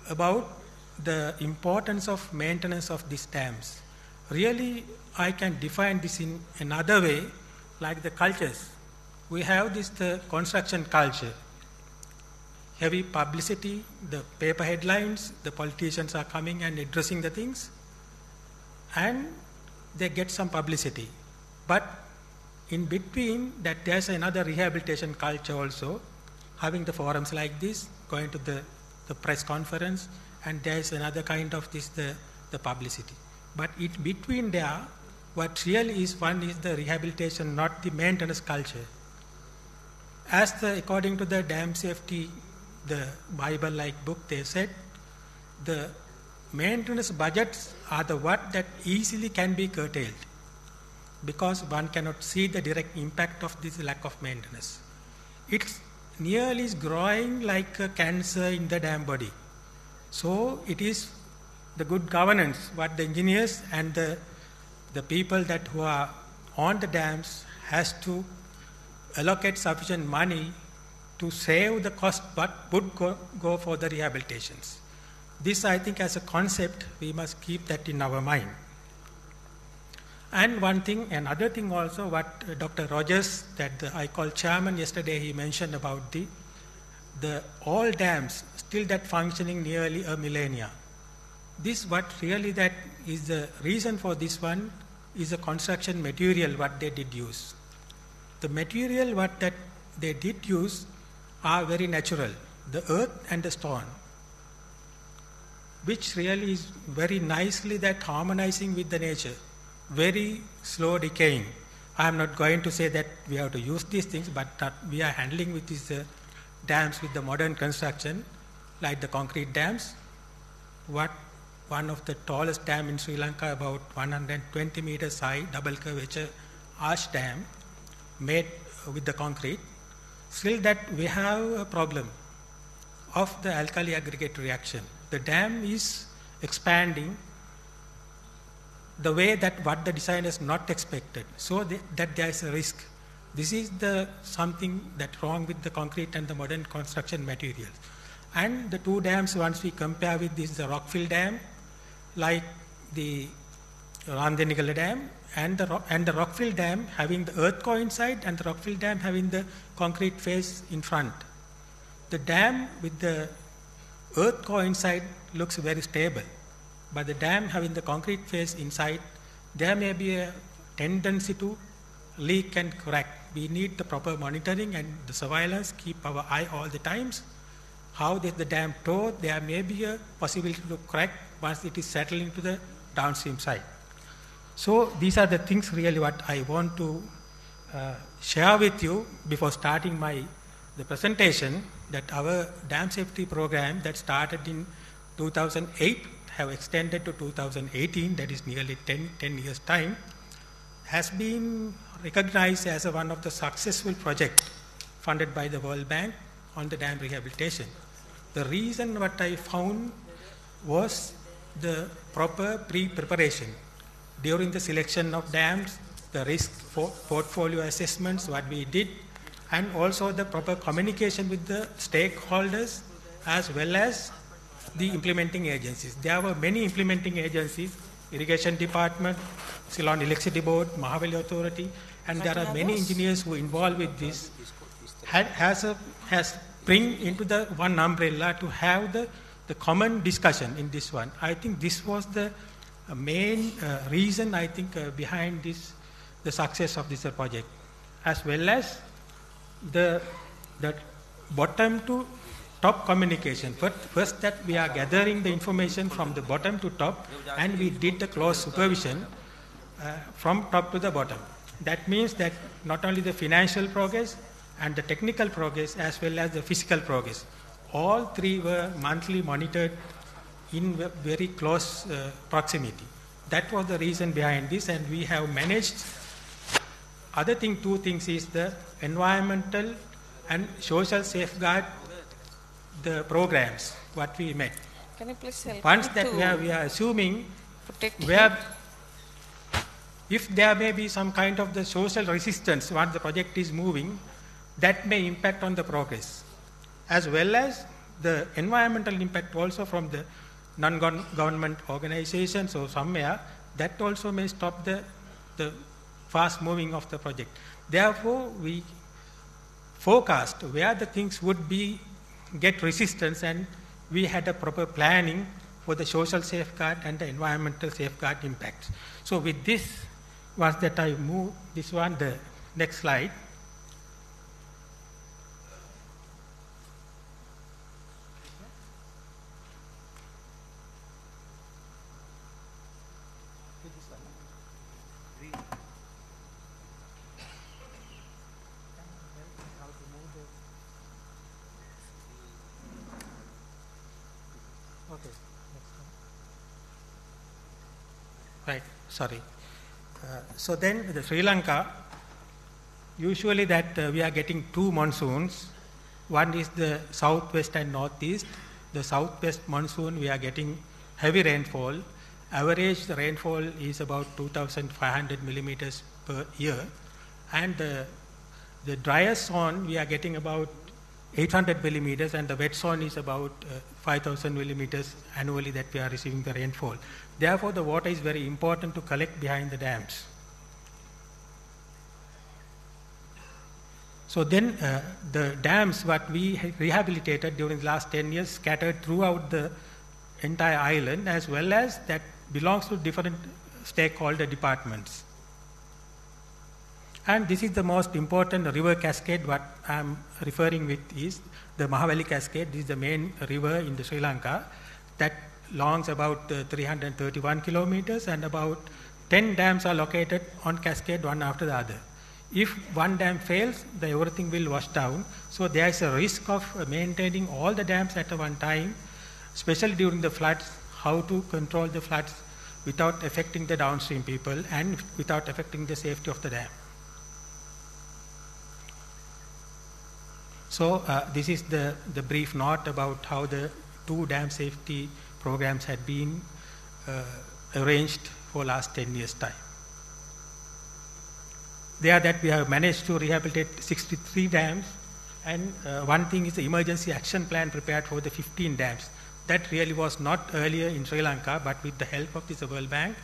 about the importance of maintenance of these dams. Really, I can define this in another way, like the cultures. We have the construction culture. Heavy publicity, the paper headlines, the politicians are coming and addressing the things, and they get some publicity. But in between that, there's another rehabilitation culture also, having the forums like this, going to the press conference, and there's another kind of the publicity. But in between there, what really is one is the rehabilitation, not the maintenance culture. According to the dam safety, the Bible-like book, they said the maintenance budgets are what that easily can be curtailed, because one cannot see the direct impact of this lack of maintenance. It's nearly growing like a cancer in the dam body. So it is the good governance, what the engineers and the people who are on the dams has to allocate sufficient money to save the cost but would go for the rehabilitations. This, I think, as a concept, we must keep that in our mind. And another thing also, what Dr. Rogers, I call chairman yesterday, he mentioned about the all dams still that functioning nearly a millennia. This what really that is the reason for this one is a construction material what they did use. The material what that they did use are very natural, the earth and the stone, which really is very nicely that harmonizing with the nature, very slow decaying. I am not going to say that we have to use these things, but we are handling with these dams with the modern construction, like the concrete dams. One of the tallest dam in Sri Lanka, about 120 meters high, double curvature arch dam, made with the concrete. Still that we have a problem of the alkali aggregate reaction. The dam is expanding the way that what the designers not expected, so that there is a risk. This is something that wrong with the concrete and the modern construction materials. And the two dams, once we compare with this, the Rockfield Dam, like the Randenigala Dam, and the Rockfield Dam having the earth core inside, and the Rockfield Dam having the concrete face in front. The dam with the earth core inside looks very stable, but the dam having the concrete face inside, there may be a tendency to leak and crack. We need the proper monitoring and the surveillance, keep our eye all the times. How is the dam towed? There may be a possibility to crack once it is settling to the downstream side. So these are the things really what I want to share with you before starting the presentation, that our dam safety program that started in 2008 have extended to 2018, that is nearly 10 years time, has been recognized as one of the successful projects funded by the World Bank on the dam rehabilitation. The reason what I found was the proper pre-preparation. During the selection of dams, the risk portfolio assessments, what we did, and also the proper communication with the stakeholders as well as the implementing agencies. There were many implementing agencies, Irrigation Department, Ceylon Electricity Board, Mahavali Authority, and there are many engineers who involved with this, has bring into the one umbrella to have the common discussion in this one. I think this was the main reason, I think, behind the success of this project, as well as the bottom to top communication. First that we are gathering the information from the bottom to top, and we did the close supervision from top to the bottom. That means that not only the financial progress and the technical progress as well as the physical progress, all three were monthly monitored in very close proximity. That was the reason behind this, and we have managed. Other thing, two things is the environmental and social safeguard, the programs what we made. Can you please help Once me that to we are assuming protect where if there may be some kind of the social resistance once the project is moving, that may impact on the progress, as well as the environmental impact also from the non-government organizations or somewhere, that also may stop the fast moving of the project. Therefore, we forecast where the things would be get resistance, and we had a proper planning for the social safeguard and the environmental safeguard impacts. So with this, once that I move this one, the next slide. Right, sorry. So then the Sri Lanka, usually that we are getting two monsoons. One is the southwest and northeast. The southwest monsoon we are getting heavy rainfall. Average rainfall is about 2,500 millimeters per year. And the driest zone we are getting about 800 millimeters, and the wet zone is about 5,000 millimeters annually that we are receiving the rainfall. Therefore, the water is very important to collect behind the dams. So then the dams what we rehabilitated during the last 10 years scattered throughout the entire island, as well as that belongs to different stakeholder departments. And this is the most important river cascade what I am referring with is the Mahaveli Cascade. This is the main river in the Sri Lanka that longs about 331 kilometers, and about 10 dams are located on cascade one after the other. If one dam fails, everything will wash down. So there is a risk of maintaining all the dams at one time, especially during the floods, how to control the floods without affecting the downstream people and without affecting the safety of the dam. So this is the brief note about how the two dam safety programs had been arranged for last 10 years' time. There that we have managed to rehabilitate 63 dams, and one thing is the emergency action plan prepared for the 15 dams. That really was not earlier in Sri Lanka, but with the help of the World Bank,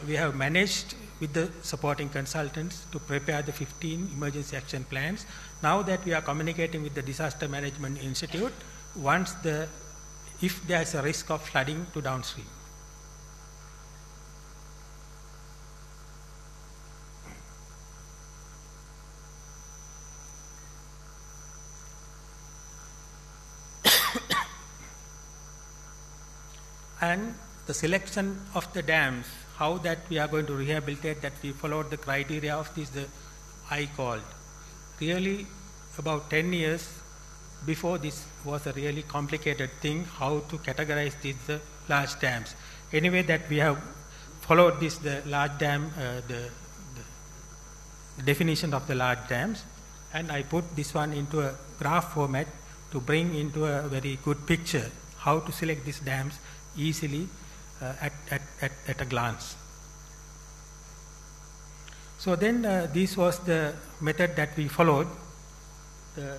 we have managed with the supporting consultants to prepare the 15 emergency action plans. Now that we are communicating with the Disaster Management Institute, if there is a risk of flooding to downstream. And the selection of the dams, how that we are going to rehabilitate, that we followed the criteria of this, the I called. Really, about 10 years before, this was a really complicated thing, how to categorize these large dams. Anyway, that we have followed this, the large dam, the definition of the large dams, and I put this one into a graph format to bring into a very good picture how to select these dams easily at a glance. So then this was the method that we followed, the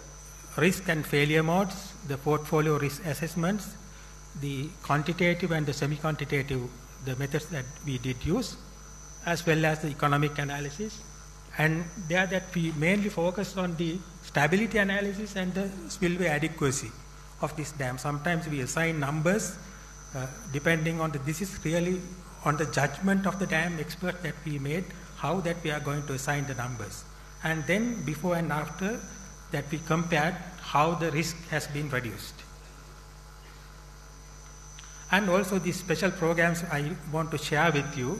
risk and failure modes, the portfolio risk assessments, the quantitative and the semi-quantitative, the methods that we did use, as well as the economic analysis. And there that we mainly focused on the stability analysis and the spillway adequacy of this dam. Sometimes we assign numbers depending on this is really on the judgment of the dam expert that we made, how that we are going to assign the numbers. And then before and after that we compared how the risk has been reduced. And also these special programs I want to share with you,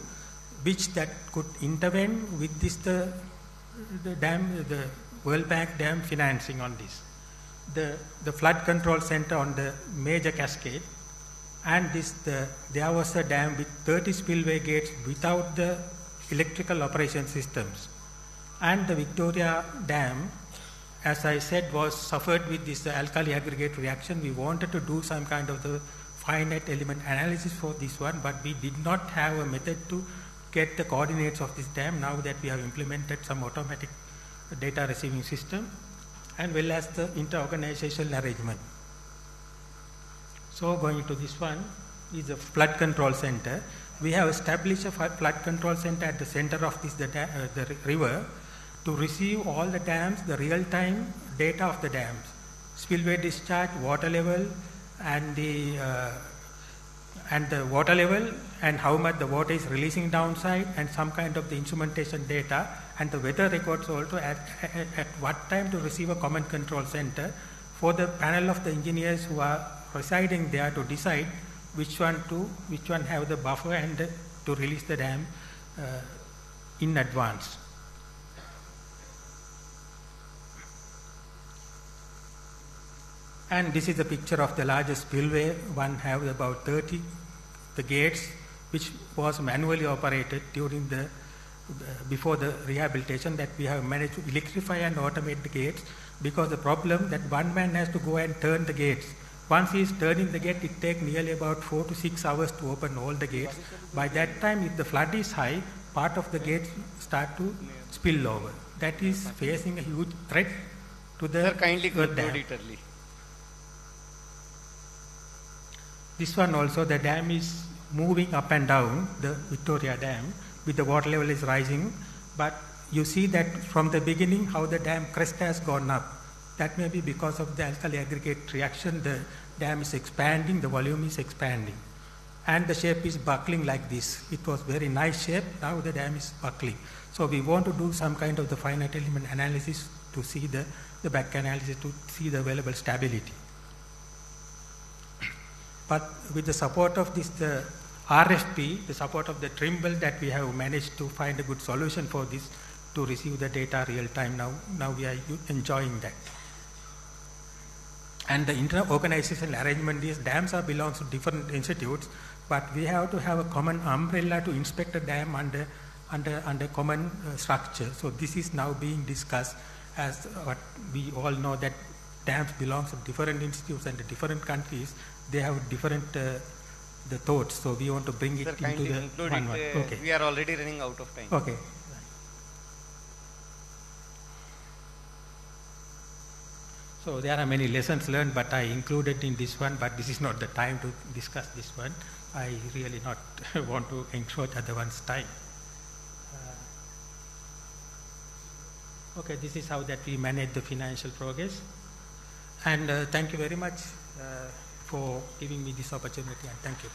which that could intervene with this the dam, the World Bank dam financing on this. The flood control center on the major cascade, and there was a dam with 30 spillway gates without the electrical operation systems. And the Victoria Dam, as I said, was suffered with this alkali aggregate reaction. We wanted to do some kind of the finite element analysis for this one, but we did not have a method to get the coordinates of this dam. Now that we have implemented some automatic data receiving system, and well as the inter-organizational arrangement. So going to this one is a flood control center. We have established a flood control center at the center of this the river to receive all the dams, the real-time data of the dams, spillway discharge, water level, and the water level, and how much the water is releasing downside, and some kind of the instrumentation data, and the weather records also at what time to receive a common control center for the panel of the engineers who are residing there to decide which one have the buffer and to release the dam in advance. And this is a picture of the largest spillway. One have about 30 the gates, which was manually operated during the before the rehabilitation, that we have managed to electrify and automate the gates, because the problem that one man has to go and turn the gates. Once he is turning the gate, it takes nearly about 4 to 6 hours to open all the gates. By that time, if the flood is high, part of the gates start to spill over. That is facing a huge threat to the Sir, kindly dam. conclude it early. This one also, the dam is moving up and down, the Victoria Dam, with the water level is rising, but you see that from the beginning how the dam crest has gone up. That may be because of the alkali aggregate reaction. The dam is expanding, the volume is expanding, and the shape is buckling like this. It was very nice shape, now the dam is buckling. So we want to do some kind of the finite element analysis to see the back analysis to see the available stability. But with the support of this, the RFP, the support of the Trimble, that we have managed to find a good solution for this to receive the data real time. Now we are enjoying that. And the inter-organizational arrangement is dams belongs to different institutes, but we have to have a common umbrella to inspect a dam under common structure. So this is now being discussed, as what we all know that dams belongs to different institutes and different countries. They have different the thoughts. So we want to bring Sir, it into the one. Okay. We are already running out of time. Okay. So there are many lessons learned, but I included in this one, but this is not the time to discuss this one. I really not want to encroach other one's time. Okay, this is how that we manage the financial progress. And thank you very much for giving me this opportunity, and thank you.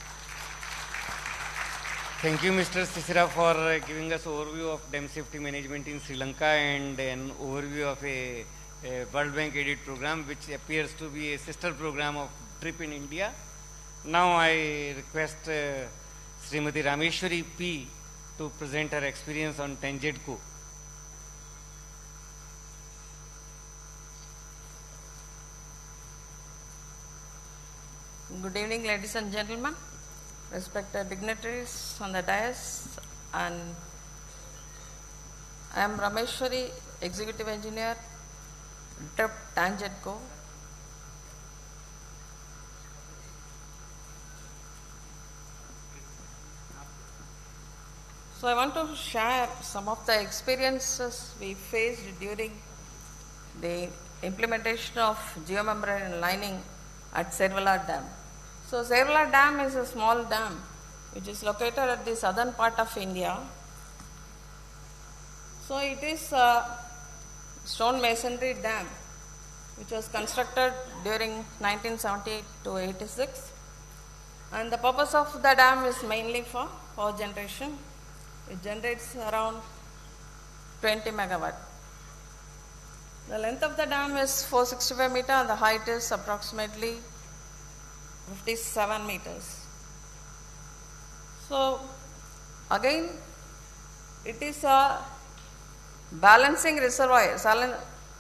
Thank you, Mr. Sisira, for giving us overview of dam safety management in Sri Lanka and an overview of a World Bank aided program, which appears to be a sister program of DRIP in India. Now I request Srimati Rameshwari P to present her experience on TANGEDCO. Good evening, ladies and gentlemen, respected dignitaries on the dais, and I am Rameshwari, Executive Engineer, DRIP TANGEDCO. So I want to share some of the experiences we faced during the implementation of geomembrane lining at Cellular Dam. So Cellular Dam is a small dam which is located at the southern part of India. So it is a stone masonry dam which was constructed during 1978 to 86, and the purpose of the dam is mainly for power generation. It generates around 20 megawatt. The length of the dam is 465 meters and the height is approximately 57 meters. So again, it is a balancing reservoir.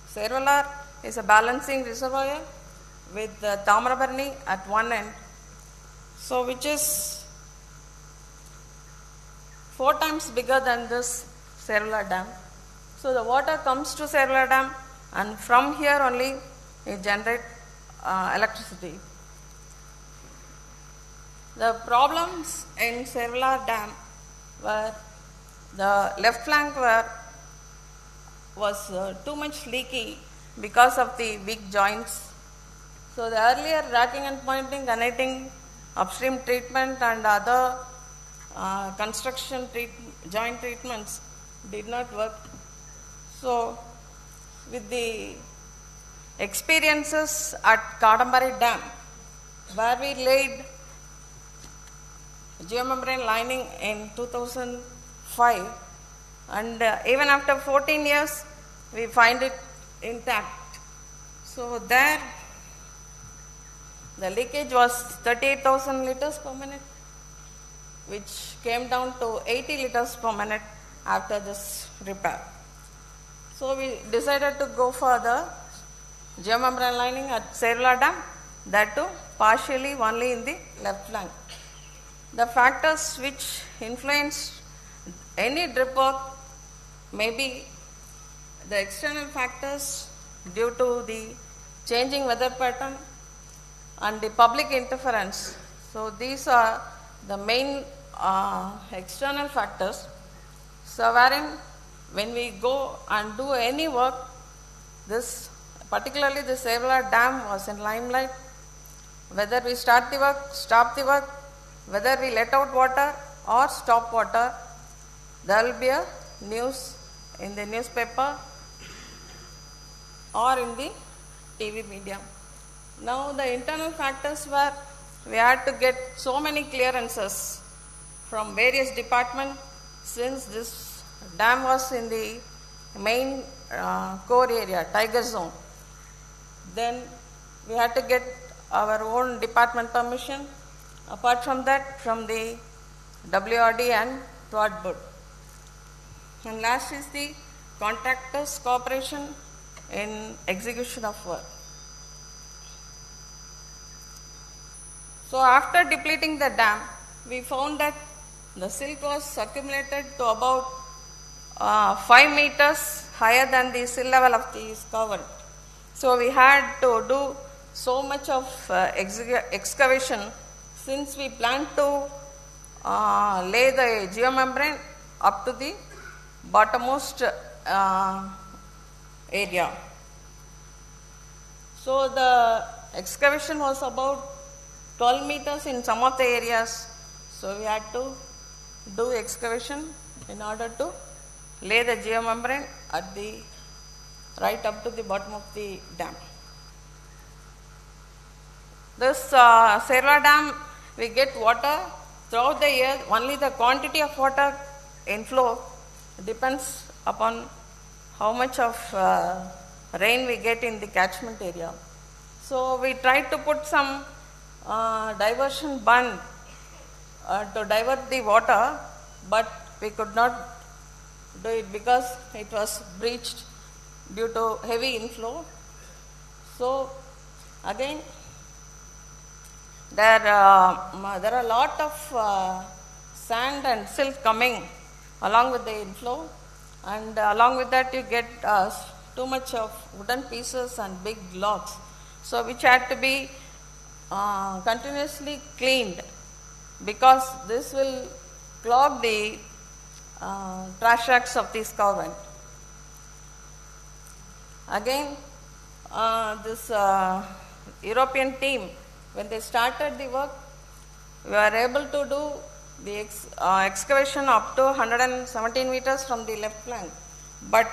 Cellular is a balancing reservoir with the Tamrabarni at one end. so which is 4 times bigger than this Cellular Dam. So the water comes to Cellular Dam, and from here only it generates electricity. The problems in Cellular Dam were the left flank was too much leaky because of the weak joints. So the earlier racking and pointing, connecting upstream treatment and other construction joint treatments did not work. So with the experiences at Kadambari Dam, where we laid geomembrane lining in 2005, and even after 14 years we find it intact. So there the leakage was 38,000 liters per minute, which came down to 80 liters per minute after this repair. So we decided to go for the geomembrane lining at Cellular Dam, that too partially only in the left flank. The factors which influence any drip work may be the external factors due to the changing weather pattern and the public interference. So these are the main external factors. So wherein when we go and do any work, this particularly the Cellular Dam was in limelight. Whether we start the work, stop the work, whether we let out water or stop water, there will be a news in the newspaper or in the TV media. Now the internal factors were we had to get so many clearances from various departments since this dam was in the main core area, Tiger Zone. Then we had to get our own department permission. Apart from that, from the WRD and Thwart Board. And last is the contractors' cooperation in execution of work. So after depleting the dam, we found that the silt was accumulated to about 5 meters higher than the sill level of the scour. So we had to do so much of excavation, since we planned to lay the geomembrane up to the bottommost area. So the excavation was about 12 meters in some of the areas. So we had to do excavation in order to lay the geomembrane at the right up to the bottom of the dam. This Cellular Dam, we get water throughout the year. Only the quantity of water inflow depends upon how much of rain we get in the catchment area. So we tried to put some diversion bund to divert the water, but we could not do it because it was breached due to heavy inflow. So again, there are a lot of sand and silt coming along with the inflow, and along with that you get too much of wooden pieces and big logs, so which had to be continuously cleaned, because this will clog the trash racks of the scour vent. Again, this European team, when they started the work, we were able to do the excavation up to 117 meters from the left flank, but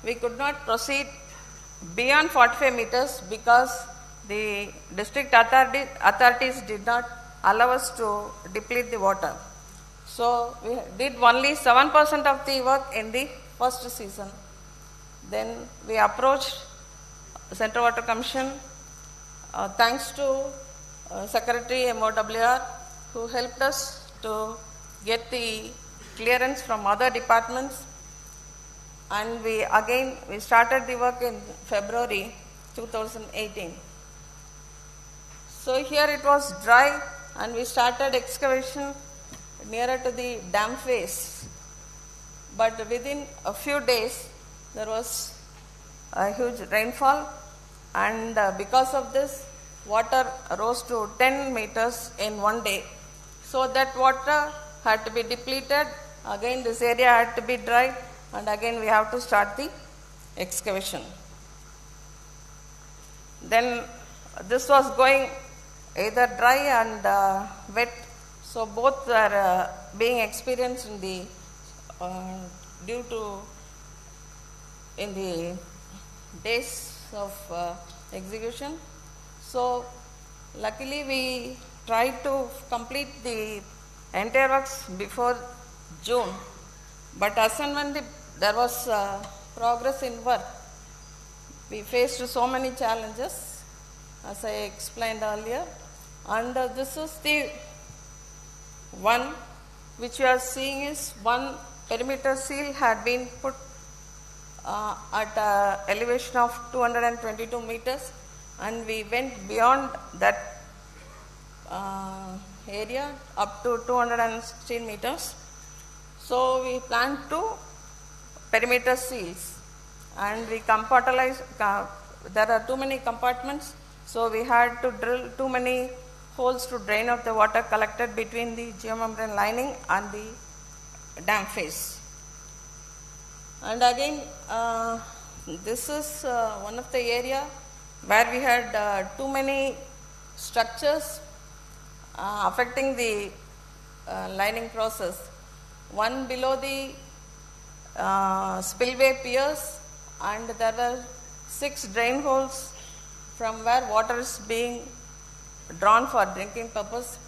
we could not proceed beyond 45 meters because the district authorities did not allow us to deplete the water. So we did only 7% of the work in the first season. Then we approached Central Water Commission, thanks to Secretary MOWR, who helped us to get the clearance from other departments, and we started the work in February 2018. So here it was dry and we started excavation nearer to the dam face. But within a few days, there was a huge rainfall, and because of this, water rose to 10 meters in one day. So that water had to be depleted. Again, this area had to be dried, and again we have to start the excavation. Then this was going either dry and wet, so both are being experienced in the in the days of execution. So luckily we tried to complete the entire works before June, but as and when there was progress in work, we faced so many challenges, as I explained earlier, and this is the one which you are seeing is one perimeter seal had been put at elevation of 222 meters, and we went beyond that area up to 216 meters. So we planned 2 perimeter seals, and we compartmentalized. There are too many compartments, so we had to drill too many holes to drain out the water collected between the geomembrane lining and the dam face. And again, this is one of the area where we had too many structures affecting the lining process. One below the spillway piers, and there were 6 drain holes from where water is being drawn for drinking purpose.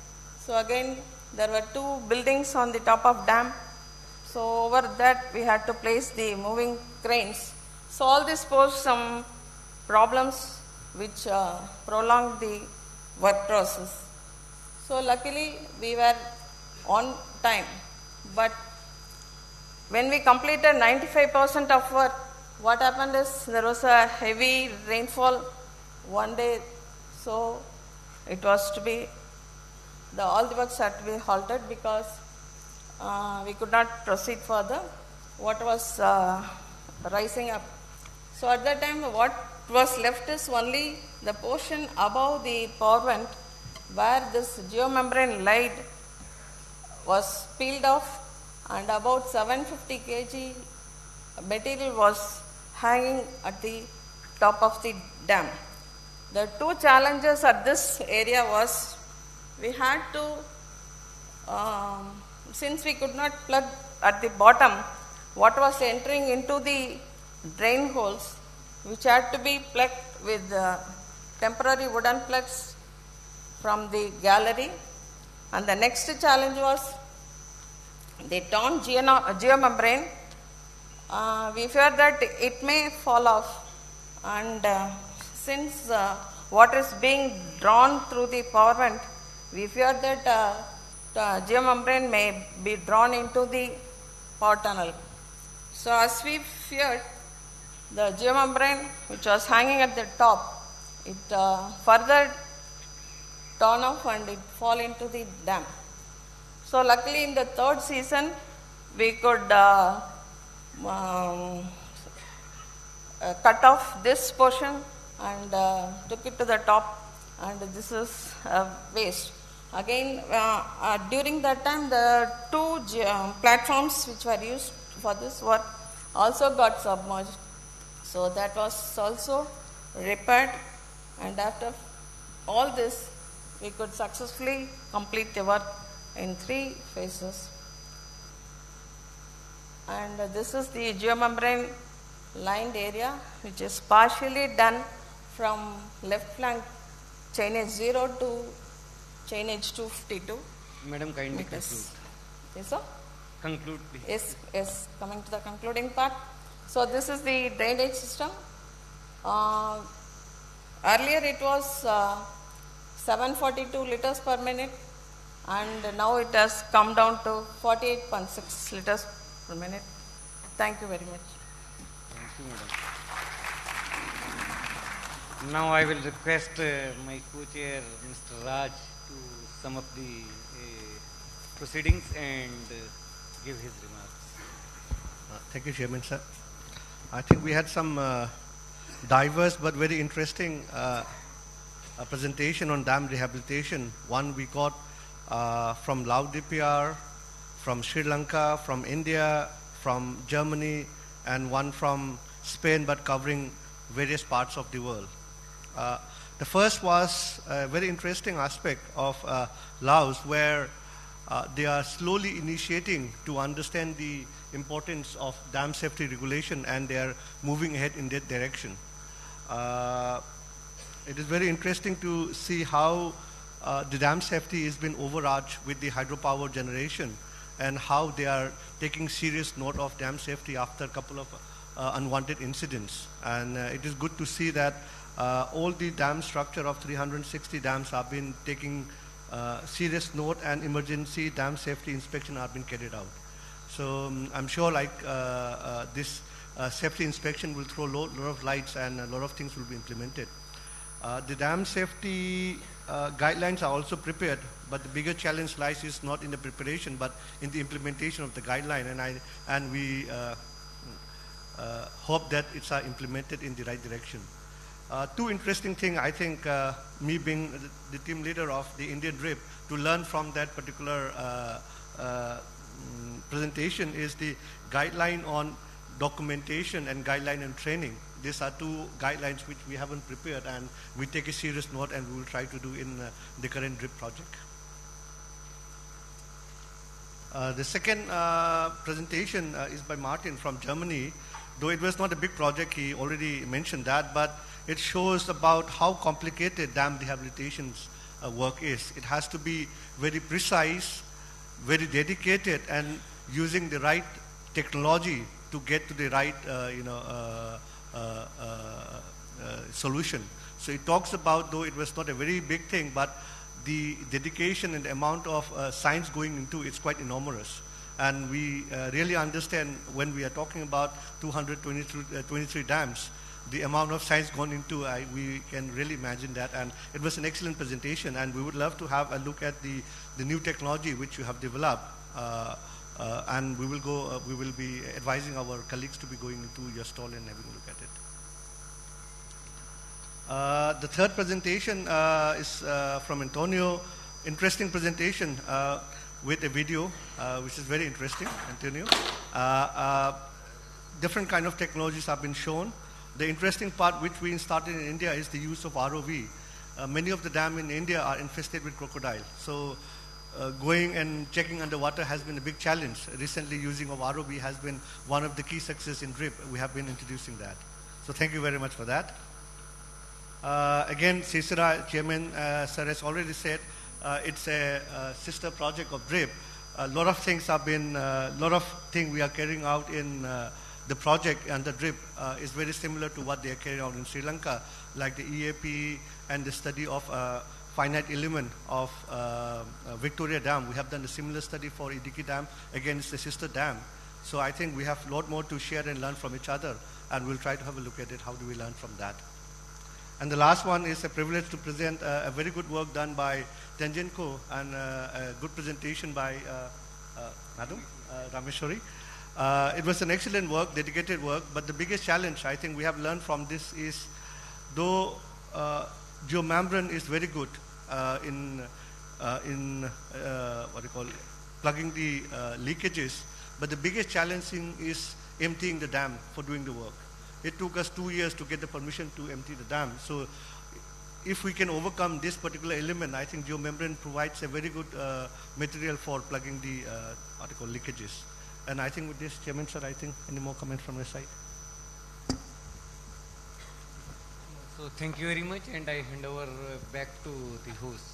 So again, there were 2 buildings on the top of dam. So over that we had to place the moving cranes. So all this posed some problems which prolonged the work process. So luckily we were on time, but when we completed 95% of work, what happened is there was a heavy rainfall one day, so it was to be, all the works had to be halted because we could not proceed further. Water was rising up. So at that time, what was left is only the portion above the power vent where this geomembrane lead was peeled off, and about 750 kg material was hanging at the top of the dam. The 2 challenges at this area was we had to, since we could not plug at the bottom, what was entering into the drain holes, which had to be plugged with temporary wooden plugs from the gallery. And the next challenge was the torn geomembrane. We fear that it may fall off, and since water is being drawn through the power vent, we fear that the geomembrane may be drawn into the power tunnel. So as we feared, the geomembrane which was hanging at the top, it further torn off and it fall into the dam. So luckily in the 3rd season, we could cut off this portion and took it to the top, and this is waste. Again, during that time, the 2 platforms which were used for this work also got submerged. So that was also repaired, and after all this, we could successfully complete the work in 3 phases. And this is the geomembrane lined area, which is partially done from left flank chainage 0 to chainage 252. Madam, kindly conclude. Yes, sir? Conclude, please. Yes, coming to the concluding part. So this is the drainage system. Earlier it was 742 liters per minute, and now it has come down to 48.6 liters per minute. Thank you very much. Thank you, madam. Now I will request my co-chair, Mr. Raj, to sum up the proceedings and give his remarks. Thank you, Chairman, sir. I think we had some diverse but very interesting presentation on dam rehabilitation. One we got from Laos DPR, from Sri Lanka, from India, from Germany, and one from Spain, but covering various parts of the world. The first was a very interesting aspect of Laos, where they are slowly initiating to understand the importance of dam safety regulation, and they are moving ahead in that direction. It is very interesting to see how the dam safety has been overarched with the hydropower generation, and how they are taking serious note of dam safety after a couple of unwanted incidents. And it is good to see that all the dam structure of 360 dams have been taking serious note, and emergency dam safety inspection have been carried out. So I'm sure this safety inspection will throw a lot of lights, and a lot of things will be implemented. The dam safety guidelines are also prepared, but the bigger challenge lies is not in the preparation, but in the implementation of the guideline, and we hope that it's implemented in the right direction. Two interesting things, I think, me being the team leader of the Indian DRIP, to learn from that particular presentation is the guideline on documentation and guideline on training. These are two guidelines which we haven't prepared, and we take a serious note, and we will try to do in the current DRIP project. The second presentation is by Martin from Germany. Though it was not a big project, he already mentioned that, but it shows about how complicated dam rehabilitation work is. It has to be very precise, very dedicated, and using the right technology to get to the right solution. So it talks about, though it was not a very big thing, but the dedication and the amount of science going into it's quite enormous. And we really understand when we are talking about 223 dams, the amount of science gone into, we can really imagine that. And it was an excellent presentation, and we would love to have a look at the new technology which you have developed. And we will be advising our colleagues to be going into your stall and having a look at it. The third presentation is from Antonio. Interesting presentation with a video, which is very interesting, Antonio. Different kind of technologies have been shown. The interesting part which we started in India is the use of ROV. Many of the dams in India are infested with crocodile. So going and checking underwater has been a big challenge. Recently, using of ROV has been one of the key successes in DRIP. We have been introducing that. So thank you very much for that. Again, CICERA Chairman Sir has already said it's a sister project of DRIP. A lot of things have been, we are carrying out in the project and the DRIP is very similar to what they are carrying out in Sri Lanka, like the EAP and the study of finite element of Victoria Dam. We have done a similar study for Idiki Dam. Again, it's a sister dam. So I think we have a lot more to share and learn from each other, and we'll try to have a look at it. How do we learn from that? And the last one is a privilege to present a very good work done by Tenjenko, and a good presentation by Madam Rameshwari. It was an excellent work, dedicated work, but the biggest challenge I think we have learned from this is, though geomembrane is very good in plugging the leakages, but the biggest challenge is emptying the dam for doing the work. It took us 2 years to get the permission to empty the dam. So if we can overcome this particular element, I think geomembrane provides a very good material for plugging the leakages. And I think with this, Chairman Sir, I think any more comments from your side? So thank you very much, and I hand over back to the host.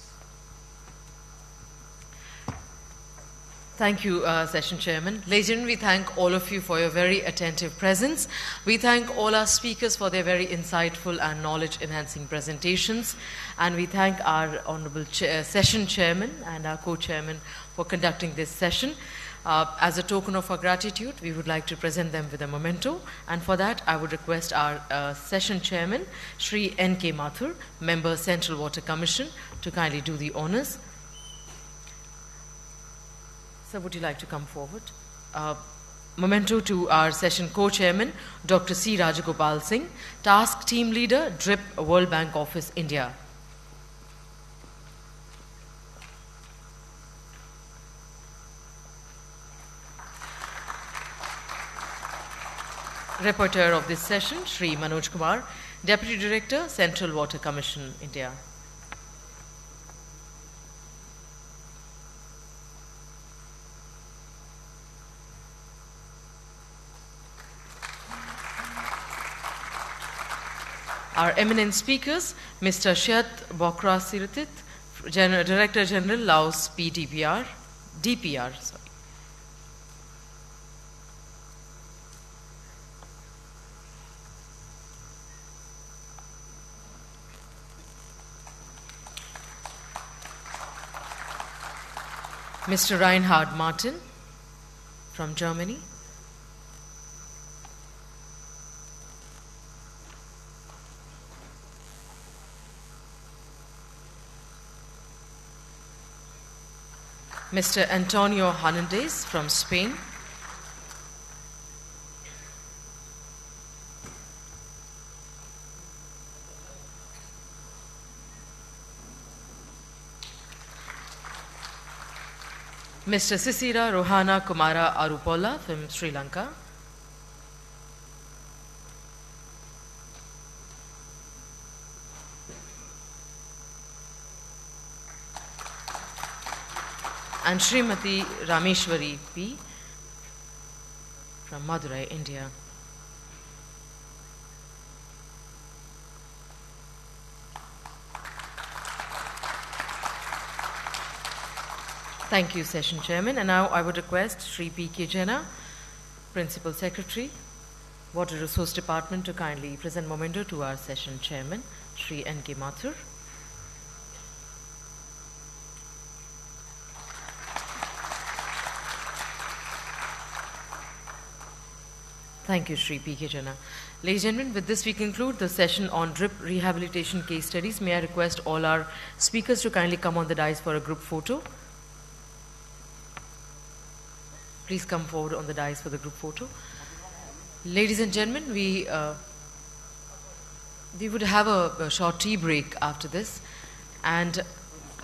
Thank you, Session Chairman. Ladies and gentlemen, we thank all of you for your very attentive presence. We thank all our speakers for their very insightful and knowledge-enhancing presentations. And we thank our Honorable Session Chairman and our Co-Chairman for conducting this session. As a token of our gratitude, we would like to present them with a memento, and for that I would request our session chairman, Shri N.K. Mathur, member Central Water Commission, to kindly do the honors. Sir, would you like to come forward? Memento to our session co-chairman, Dr. C. Rajagopal Singh, task team leader, DRIP, World Bank Office, India. Rapporteur of this session, Shri Manoj Kumar, Deputy Director, Central Water Commission, India. Our eminent speakers, Mr. Shyat Bokra Siritit, Director General, Laos DPR. Mr. Reinhard Martin from Germany. Mr. Antonio Hernandez from Spain. Mr. Sisira Rohana Kumara Arupola from Sri Lanka. And Srimati Rameshwari P. from Madurai, India. Thank you, Session Chairman. And now I would request Sri P.K. Jena, Principal Secretary, Water Resource Department, to kindly present memento to our Session Chairman, Sri N.K. Mathur. Thank you, Sri P.K. Jena. Ladies and gentlemen, with this we conclude the session on DRIP rehabilitation case studies. May I request all our speakers to kindly come on the dais for a group photo. Please come forward on the dais for the group photo. Ladies and gentlemen, we would have a short tea break after this, and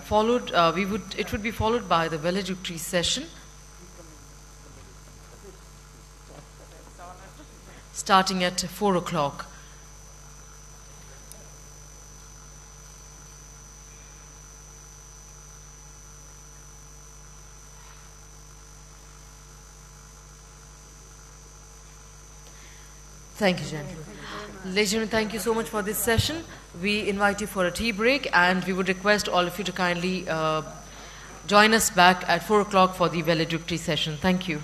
followed it would be followed by the valedictory session starting at 4 o'clock. Thank you, gentlemen. Ladies and gentlemen, thank you so much for this session. We invite you for a tea break, and we would request all of you to kindly join us back at 4 o'clock for the valedictory session. Thank you.